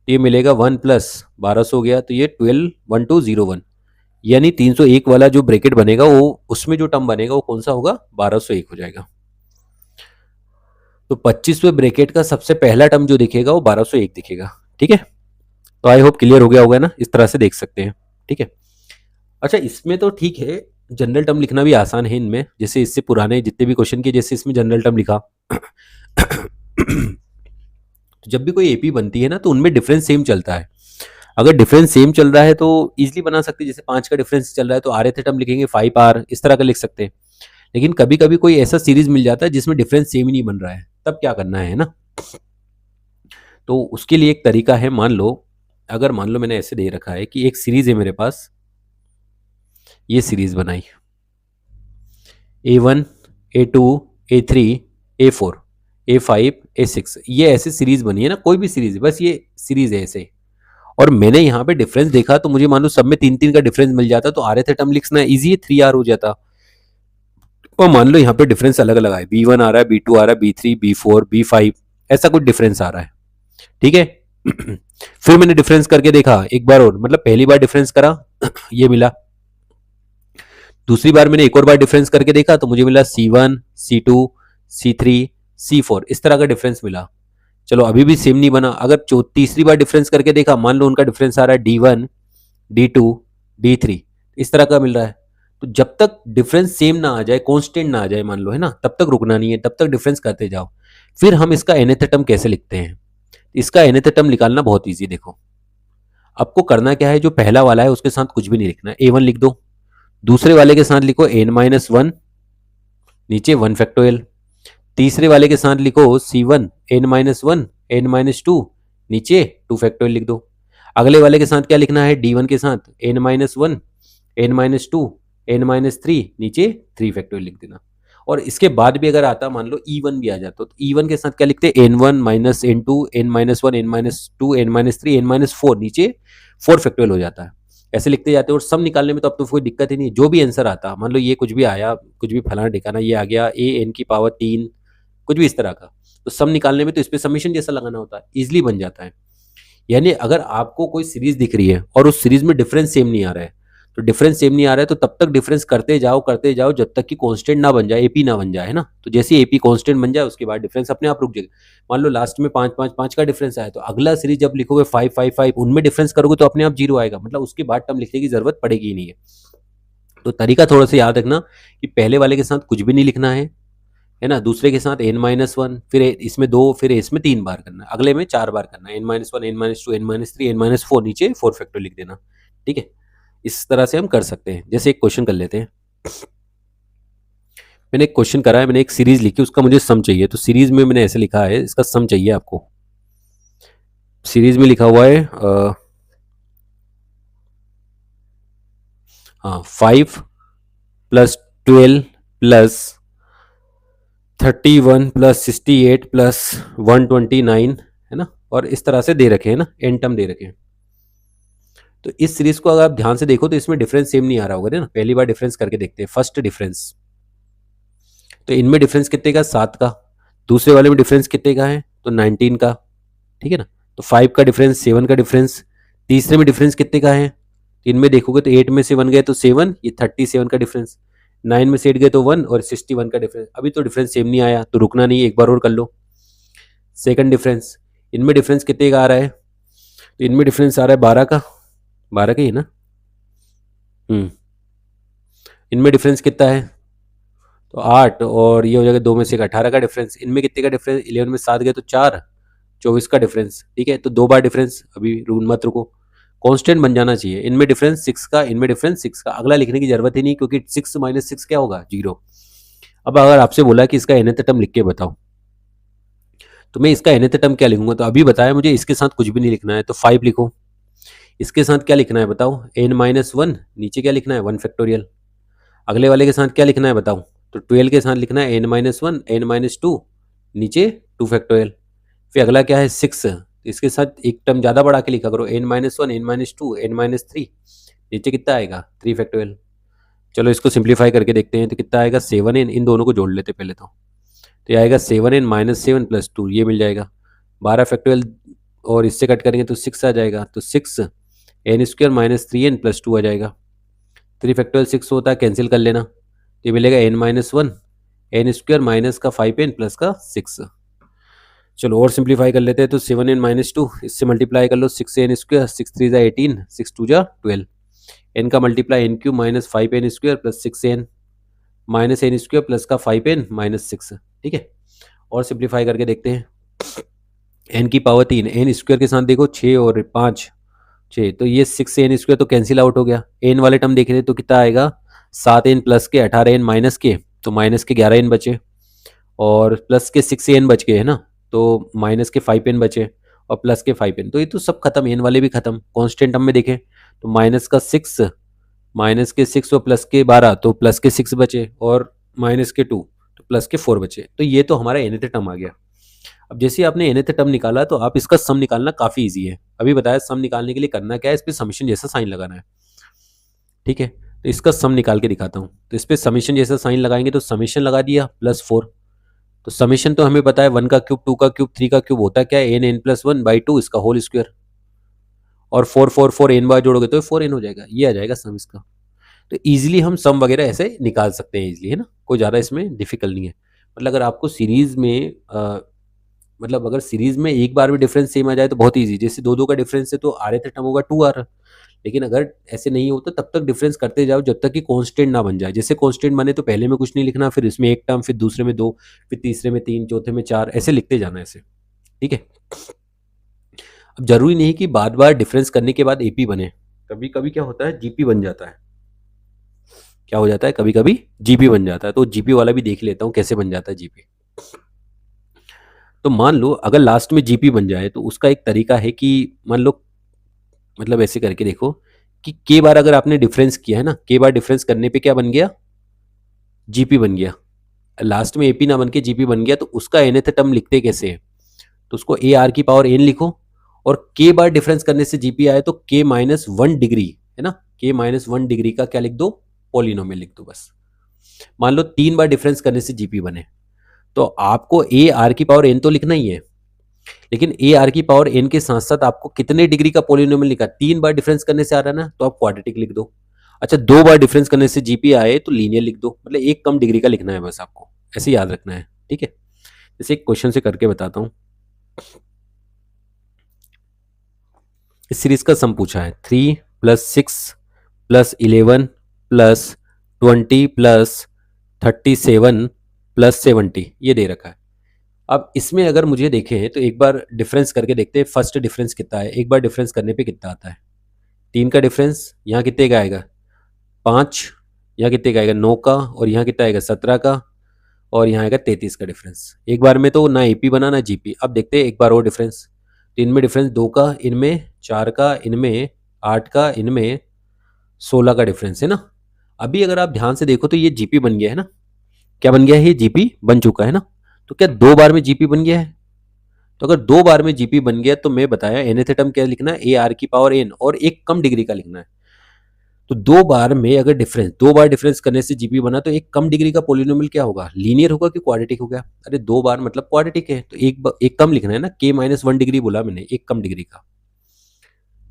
ये मिलेगा 1 प्लस 1200 हो गया, तो ये 121201, यानी 301 वाला जो ब्रैकेट बनेगा वो उसमें जो टर्म बनेगा वो कौन सा होगा, 1201 हो जाएगा। तो 25वें ब्रैकेट का सबसे पहला टर्म जो दिखेगा वो 1201 दिखेगा। ठीक है, तो आई होप क्लियर हो गया होगा ना, इस तरह से देख सकते हैं। ठीक है। अच्छा, इसमें तो ठीक है, जनरल टर्म लिखना भी आसान है इनमें, जैसे इससे पुराने जितने भी क्वेश्चन किए जैसे इसमें जनरल टर्म लिखा। तो जब भी कोई एपी बनती है ना तो उनमें डिफरेंस सेम चलता है। अगर डिफरेंस सेम चल रहा है तो इजीली बना सकते हैं, जैसे 5 का डिफरेंस चल रहा है तो आर थे टर्म लिखेंगे 5R, इस तरह का लिख सकते हैं। लेकिन कभी कभी कोई ऐसा सीरीज मिल जाता है जिसमें डिफरेंस सेम ही नहीं बन रहा है, तब क्या करना है ना। तो उसके लिए एक तरीका है, मान लो अगर मान लो मैंने ऐसे दे रखा है कि एक सीरीज है मेरे पास, ये सीरीज बनाई A1 A2 A3 A4 A5 A6, ये ऐसे सीरीज बनी है ना, कोई भी सीरीज है, बस ये सीरीज है ऐसे। और मैंने यहाँ पे डिफरेंस देखा तो मुझे मान लो सब में 3-3 का डिफरेंस मिल जाता तो आर थे टर्म लिखना इजी है, 3R हो जाता। और मान लो यहाँ पे डिफरेंस अलग अलग है, B1 आ रहा है, B2 आ रहा है, B3 B4 B5, ऐसा कुछ डिफरेंस आ रहा है। ठीक है। फिर मैंने डिफरेंस करके देखा एक बार और, मतलब पहली बार डिफरेंस करा ये मिला, दूसरी बार मैंने एक और बार डिफरेंस करके देखा तो मुझे मिला C1 C2 C3 C4, इस तरह का डिफरेंस मिला। चलो अभी भी सेम नहीं बना, अगर तीसरी बार डिफरेंस करके देखा, मान लो उनका डिफरेंस आ रहा है D1 D2 D3, इस तरह का मिल रहा है। तो जब तक डिफरेंस सेम ना आ जाए, कांस्टेंट ना आ जाए मान लो, है ना, तब तक रुकना नहीं है, तब तक डिफरेंस करते जाओ। फिर हम इसका nth टर्म कैसे लिखते हैं, इसका nth टर्म निकालना बहुत ईजी। देखो आपको करना क्या है, जो पहला वाला है उसके साथ कुछ भी नहीं लिखना, A1 लिख दो, दूसरे वाले के साथ लिखो n-1 नीचे 1 फैक्टोरियल, तीसरे वाले के साथ लिखो C1 n-1 n-2 नीचे 2 फैक्टोरियल लिख दो। अगले वाले के साथ क्या लिखना है, D1 के साथ n-1 n-2 n-3 नीचे 3 फैक्टोरियल लिख देना। और इसके बाद भी अगर आता मान लो E1 भी आ जाता तो E1 के साथ क्या लिखते हैं, n1 n2 n-1 n-2 n-3 n-4 नीचे 4 फैक्टोरियल हो जाता है। ऐसे लिखते जाते हैं और सब निकालने में तो अब तो कोई दिक्कत ही नहीं, जो भी आंसर आता मान लो ये कुछ भी आया, कुछ भी फलाना ठिकाना ये आ गया a n⁻3 कुछ भी इस तरह का, तो सब निकालने में तो इस पे समीशन जैसा लगाना होता है, इजिली बन जाता है। यानी अगर आपको कोई सीरीज दिख रही है और उस सीरीज में डिफरेंस सेम नहीं आ रहा है, तो डिफरेंस सेम नहीं आ रहा है तो तब तक डिफरेंस करते जाओ जब तक कि कांस्टेंट ना बन जाए, एपी ना बन जाए, है ना। तो जैसे एपी कांस्टेंट बन जाए उसके बाद डिफरेंस अपने आप रुक जाएगा। मान लो लास्ट में 5-5-5 का डिफरेंस आया तो अगला सीरीज जब लिखोगे 5-5-5 उनमें डिफरेंस करोगे तो अपने आप 0 आएगा, मतलब उसके बाद टर्म लिखने की जरूरत पड़ेगी ही नहीं है। तो तरीका थोड़ा सा याद रखना कि पहले वाले के साथ कुछ भी नहीं लिखना है ना, दूसरे के साथ n-1, फिर इसमें 2, फिर इसमें 3 बार करना, अगले में 4 बार करना, n-1 n-2 n-3 n-4 नीचे 4 फैक्टर लिख देना। ठीक है, इस तरह से हम कर सकते हैं। जैसे एक क्वेश्चन कर लेते हैं, मैंने एक क्वेश्चन करा है, मैंने एक सीरीज लिखी, उसका मुझे सम चाहिए, तो सीरीज में मैंने ऐसे लिखा है, इसका सम चाहिए आपको। सीरीज में लिखा हुआ है हाँ 5 + 12 + 31 + 68 + 129, है ना, और इस तरह से दे रखे हैं ना, एन टर्म दे रखे हैं। तो इस सीरीज को अगर आप ध्यान से देखो तो इसमें डिफरेंस सेम नहीं आ रहा होगा ना, पहली बार डिफरेंस करके देखते हैं, फर्स्ट डिफरेंस। तो इनमें डिफरेंस कितने का, 7 का, दूसरे वाले में डिफरेंस कितने का है, तो 19 का। ठीक है ना, तो 5 का डिफरेंस, 7 का डिफरेंस, तीसरे में डिफरेंस कितने का है, इनमें देखोगे तो 8 में से 1 गए तो 7, ये 37 का डिफरेंस, 9 में से 8 गए तो 1 और 61 का डिफरेंस। अभी तो डिफरेंस सेम नहीं आया तो रुकना नहीं है, एक बार और कर लो। सेकंड डिफरेंस, इनमें डिफरेंस कितने का आ रहा है, तो इनमें डिफरेंस आ रहा है 12 का, 12 का ही है ना। इनमें डिफरेंस कितना है, तो 8, और ये हो जाएगा 2 में से 18 का डिफरेंस। इनमें कितने का डिफरेंस, 11 में 7 गए तो 4, 24 का डिफरेंस। ठीक है, तो 2 बार डिफरेंस, अभी रूल मत रुको, कांस्टेंट बन जाना चाहिए। इनमें डिफरेंस 6 का, इनमें डिफरेंस 6 का, अगला लिखने की जरूरत ही नहीं क्योंकि 6 - 6 क्या होगा, 0। अब अगर आपसे बोला कि इसका nth टर्म लिख के बताओ, तो मैं इसका nth टर्म क्या लिखूंगा, तो अभी बताया मुझे इसके साथ कुछ भी नहीं लिखना है, तो 5 लिखो। इसके साथ क्या लिखना है बताओ, n-1 नीचे क्या लिखना है, 1 फैक्टोरियल। अगले वाले के साथ क्या लिखना है बताओ, तो 12 के साथ लिखना है n-1 n-2 नीचे 2 फैक्टोरियल। फिर अगला क्या है, 6, इसके साथ एक टर्म ज़्यादा बढ़ा के लिखा करो, n-1 n-2 n-3 नीचे कितना आएगा, 3 फैक्टोरियल। चलो इसको सिंप्लीफाई करके देखते हैं, तो कितना आएगा, 7n, इन दोनों को जोड़ लेते पहले तो ये आएगा 7n - 7 + 2, ये मिल जाएगा 12 फैक्टोरियल, और इससे कट करेंगे तो 6 आ जाएगा, तो 6 n² - 3n + 2 आ जाएगा। 3 फैक्टोरियल 6 होता है, कैंसिल कर लेना, ये मिलेगा n-1 n² - का 5n + का 6। चलो और सिंप्लीफाई कर लेते हैं, तो 7n-2 इससे मल्टीप्लाई कर लो, 6n² 6 3 ज़ा 18 6 2 ज़ा 12, n का multiply n³ minus 5n² plus 6n minus n² plus का 5n माइनस 6, ठीक है। और सिंप्लीफाई करके देखते हैं, n की पावर 3, n² के साथ देखो 6 और 5 6, तो ये 6n² तो कैंसिल आउट हो गया। n वाले टर्म देख रहे तो कितना आएगा, 7n प्लस के 18n माइनस के, तो माइनस के 11n बचे, और प्लस के 6n बच गए है ना, तो माइनस के 5n बचे और प्लस के 5n, तो ये तो सब खत्म, n वाले भी खत्म। कांस्टेंट टर्म में देखें तो माइनस का 6, माइनस के 6 और प्लस के 12, तो प्लस के 6 बचे, और माइनस के 2 तो प्लस के 4 बचे, तो ये तो हमारा nth टर्म आ गया। अब जैसे आपने nth टर्म निकाला तो आप इसका सम निकालना काफ़ी ईजी है। अभी बताया सम निकालने के लिए करना क्या है, इस पर समीशन जैसा साइन लगाना है, ठीक है। तो इसका सम निकाल के दिखाता हूँ, तो इस पर समीशन जैसा साइन लगाएंगे, तो समीशन लगा दिया प्लस 4, तो समीशन तो हमें पता है 1 का क्यूब 2 का क्यूब 3 का क्यूब होता क्या है, n+1/2 इसका होल स्क्वायर, और 4 n बार जोड़ोगे तो 4n हो जाएगा, ये आ जाएगा सम इसका। तो ईजिली हम सम वगैरह ऐसे निकाल सकते हैं ईजिली, है ना, कोई ज़्यादा इसमें डिफिकल्ट नहीं है। मतलब अगर आपको सीरीज़ में मतलब अगर सीरीज़ में एक बार भी डिफरेंस सेम आ जाए तो बहुत ईजी, जैसे 2 का डिफरेंस है तो rth टर्म होगा 2r, लेकिन अगर ऐसे नहीं हो तो तब तक डिफरेंस करते जाओ जब तक कि कांस्टेंट ना बन जाए। जैसे कांस्टेंट बने तो पहले में कुछ नहीं लिखना, फिर इसमें एक टर्म, फिर दूसरे में 2, फिर तीसरे में 3, चौथे में 4, ऐसे लिखते जाना ऐसे, ठीक है। अब जरूरी नहीं कि बार बार डिफरेंस करने के बाद एपी बने, कभी कभी क्या होता है जीपी बन जाता है, क्या हो जाता है, कभी कभी जीपी बन जाता है, तो जीपी वाला भी देख लेता हूँ कैसे बन जाता है जीपी। तो मान लो अगर लास्ट में जीपी बन जाए तो उसका एक तरीका है कि मान लो, मतलब ऐसे करके देखो कि के बार अगर आपने डिफरेंस किया है ना, के बार डिफरेंस करने पे क्या बन गया, जीपी बन गया, लास्ट में एपी ना बन के जीपी बन गया, तो उसका nth टर्म लिखते कैसे है, तो उसको ए आर की पावर n लिखो, और के बार डिफरेंस करने से जीपी आए तो k-1 डिग्री, है ना, k-1 डिग्री का क्या लिख दो, पॉलिनोमियल लिख दो बस। मान लो 3 बार डिफरेंस करने से जीपी बने, तो आपको ए आर की पावर n तो लिखना ही है, लेकिन ए आर की पावर n के साथ साथ आपको कितने डिग्री का पॉलिनोमियल लिखा, 3 बार डिफरेंस करने से आ रहा है ना, तो आप क्वाड्रेटिक लिख दो। अच्छा 2 बार डिफरेंस करने से जीपी आए तो लीनियर लिख दो, मतलब एक कम डिग्री का लिखना है बस, आपको ऐसे याद रखना है, ठीक है। जैसे एक क्वेश्चन से करके बताता हूँ, इस सीरीज का सम पूछा है 3 + 6 + 11 + 20 + 37 + 70, ये दे रखा है। अब इसमें अगर मुझे देखें तो एक बार डिफरेंस करके देखते हैं, फर्स्ट डिफरेंस कितना है, एक बार डिफरेंस करने पे कितना आता है, 3 का डिफरेंस यहाँ कितने का आएगा, 5, यहाँ कितने का आएगा 9 का, और यहाँ कितना आएगा 17 का, और यहाँ आएगा 33 का डिफरेंस। एक बार में तो ना एपी बना ना जीपी। अब देखते हैं एक बार और डिफरेंस, तो इनमें डिफरेंस 2 का, इनमें 4 का, इनमें 8 का, इनमें 16 का डिफरेंस है ना। अभी अगर आप ध्यान से देखो तो ये जीपी बन गया है ना, क्या बन गया है, ये जीपी बन चुका है ना। तो क्या 2 बार में जीपी बन गया है, तो अगर 2 बार में जीपी बन गया तो मैं बताया nth टर्म क्या लिखना है, ए आर की पावर n, और एक कम डिग्री का लिखना है। तो 2 बार में अगर डिफरेंस, 2 बार डिफरेंस करने से जीपी बना तो एक कम डिग्री का पॉलिनोमियल क्या होगा, लीनियर होगा कि क्वाड्रेटिक हो गया, अरे 2 बार मतलब क्वाड्रेटिक है, तो एक कम लिखना है ना, k-1 डिग्री बोला मैंने, एक कम डिग्री का।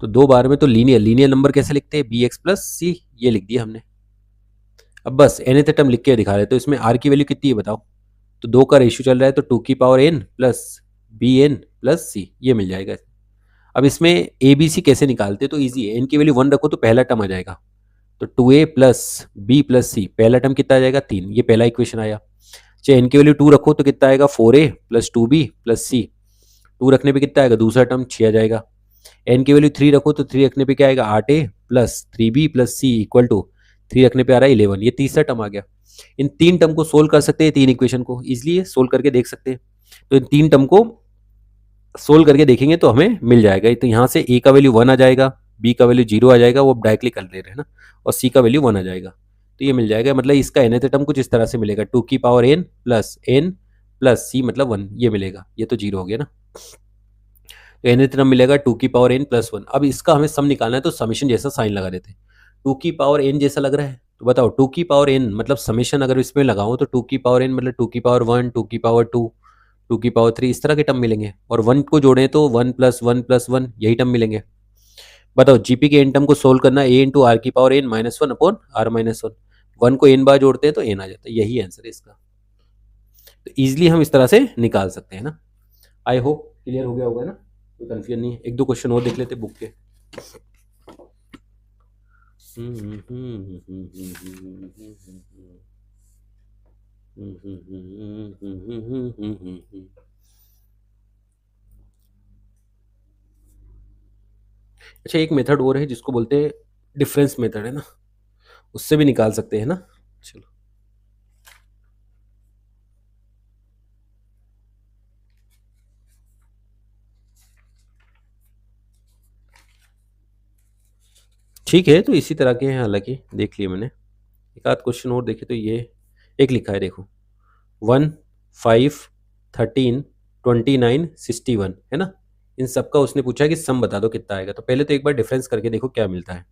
तो 2 बार में तो लीनियर नंबर कैसे लिखते हैं, bx + c, ये लिख दिया हमने। अब बस nth टर्म लिख के दिखा रहे, तो इसमें r की वैल्यू कितनी है बताओ, तो 2 का रेशियो चल रहा है, तो 2 की पावर n + bn + c, ये मिल जाएगा। अब इसमें ए बी सी कैसे निकालते, तो ईजी है, n की वैल्यू 1 रखो तो पहला टर्म आ जाएगा, तो 2a + b + c, पहला टर्म कितना आ जाएगा 3, ये पहला इक्वेशन आया। चाहे n की वैल्यू 2 रखो तो कितना आएगा 4a + 2b + c, 2 रखने पे कितना आएगा, दूसरा टर्म 6 आ जाएगा। n की वैल्यू 3 रखो तो 3 रखने पे क्या आएगा 8a + 3b + c = 3 रखने पे आ रहा है 11, ये तीसरा टर्म आ गया। इन 3 टर्म को सोल्व कर सकते हैं, 3 इक्वेशन को ईजिली सोल्व करके देख सकते हैं। तो इन 3 टर्म को सोल्व करके देखेंगे तो हमें मिल जाएगा। तो यहाँ से a का वैल्यू 1 आ जाएगा, b का वैल्यू 0 आ जाएगा, वो डायरेक्टली कर ले रहे हैं ना, और c का वैल्यू 1 आ जाएगा, तो ये मिल जाएगा। मतलब इसका nth टर्म कुछ इस तरह से मिलेगा, 2 की पावर n + c मतलब 1, ये मिलेगा, ये तो 0 हो गया ना। तो nth टर्म मिलेगा 2 की पावर n + 1। अब इसका हमें सम निकालना है, तो समेशन जैसा साइन लगा देते हैं। 2 की पावर n जैसा लग रहा है, तो बताओ 2 की पावर n मतलब समेशन अगर इसमें लगाऊं तो 2 की पावर n मतलब 2 की पावर 1, 2 की पावर 2, 2 की पावर 3, इस तरह के टर्म मिलेंगे, और 1 को जोड़ें तो 1 + 1 + 1, यही टर्म मिलेंगे। बताओ जीपी के n टर्म को सोल्व करना, a × r की पावर n - 1/r-1, 1 को n बार जोड़ते हैं तो n आ जाता है, यही आंसर है इसका। तो ईजिली हम इस तरह से निकाल सकते हैं ना। आई होप क्लियर हो गया होगा ना, कोई कन्फ्यूजन नहीं है। एक दो क्वेश्चन और देख लेते बुक के। अच्छा, एक मेथड और है जिसको बोलते हैं डिफरेंस मेथड, है ना, उससे भी निकाल सकते हैं ना। चलो ठीक है, तो इसी तरह के हैं, हालांकि देख लिए मैंने, एक आध क्वेश्चन और देखे तो ये एक लिखा है देखो, 1, 5, 13, 29, 61, है ना। इन सब का उसने पूछा है कि सम बता दो कितना आएगा। तो पहले तो एक बार डिफरेंस करके देखो क्या मिलता है।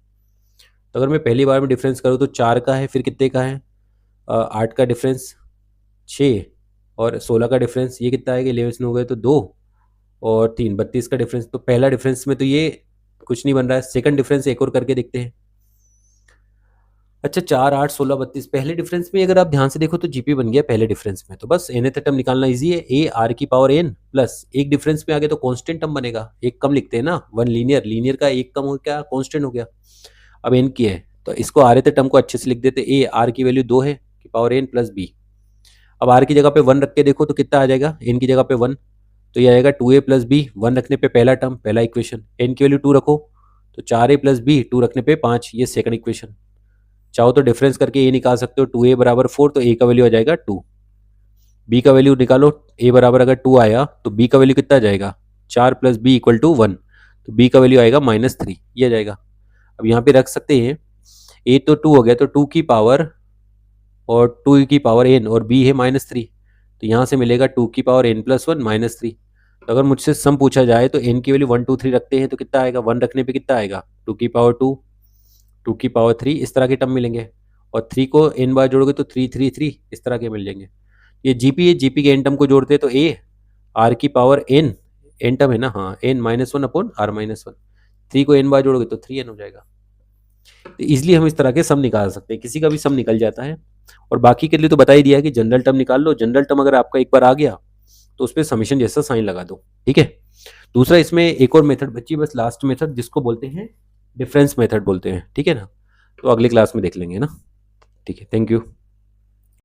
तो अगर मैं पहली बार में डिफरेंस करूँ तो 4 का है, फिर कितने का है, 8 का डिफरेंस, 6 और 16 का डिफरेंस, ये कितना आएगा, 11 हो गए तो 2 और 3, 32 का डिफरेंस। तो पहला डिफरेंस में तो ये कुछ नहीं बन रहा है। सेकंड डिफरेंस एक और करके देखते हैं। अच्छा, 4, 8, 16, 32, पहले डिफरेंस में अगर आप ध्यान से देखो तो जीपी बन गया पहले डिफरेंस में। तो बस nth टर्म निकालना इजी है, ए आर की पावर n प्लस एक डिफरेंस में आगे तो कांस्टेंट टर्म बनेगा, एक कम लिखते हैं ना, वन लीनियर, लीनियर का एक कम हो गया, कांस्टेंट हो गया। अब n की है तो इसको rth टर्म को अच्छे से लिख देते, ए आर की वैल्यू 2 है की पावर n प्लस बी। अब आर की जगह पे 1 रख के देखो तो कितना आ जाएगा, n की जगह पे 1, तो ये आएगा 2a प्लस बी, 1 रखने पे पहला टर्म, पहला इक्वेशन, n की वैल्यू 2 रखो तो 4a प्लस बी, 2 रखने पे 5, ये सेकंड इक्वेशन। चाहो तो डिफरेंस करके ये निकाल सकते हो, 2a बराबर 4, तो a का वैल्यू आ जाएगा 2। b का वैल्यू निकालो, a बराबर अगर 2 आया तो b का वैल्यू कितना आ जाएगा, 4 प्लस बी इक्वल टू 1, तो b का वैल्यू आएगा -3, ये आ जाएगा। अब यहाँ पे रख सकते हैं, a तो 2 हो गया तो 2 की पावर और 2 की पावर n और b है -3, तो यहाँ से मिलेगा 2 की पावर n प्लस 1 -3। तो अगर मुझसे सम पूछा जाए तो n की वैल्यू 1, 2, 3 रखते हैं तो कितना आएगा, 1 रखने पे कितना आएगा, 2 की पावर 2, 2 की पावर 3, इस तरह के टर्म मिलेंगे। और 3 को n बार जोड़ोगे तो 3, 3, 3, इस तरह के मिल जाएंगे। ये जीपी है, जीपी के n टर्म को जोड़ते हैं तो a आर की पावर n, n टर्म है ना, हाँ, n -1 अपॉन r -1, 3 को n बार जोड़ोगे तो 3n हो जाएगा। तो इजिली हम इस तरह के सम निकाल सकते हैं, किसी का भी सम निकल जाता है। और बाकी के लिए तो बता ही दिया कि जनरल टर्म निकाल लो, जनरल टर्म अगर आपका एक बार आ गया तो उस पर समीशन जैसा साइन लगा दो, ठीक है। दूसरा इसमें एक और मेथड बची बस, लास्ट मेथड, जिसको बोलते हैं डिफरेंस मेथड बोलते हैं, ठीक है ना। तो अगली क्लास में देख लेंगे ना, ठीक है, थैंक यू।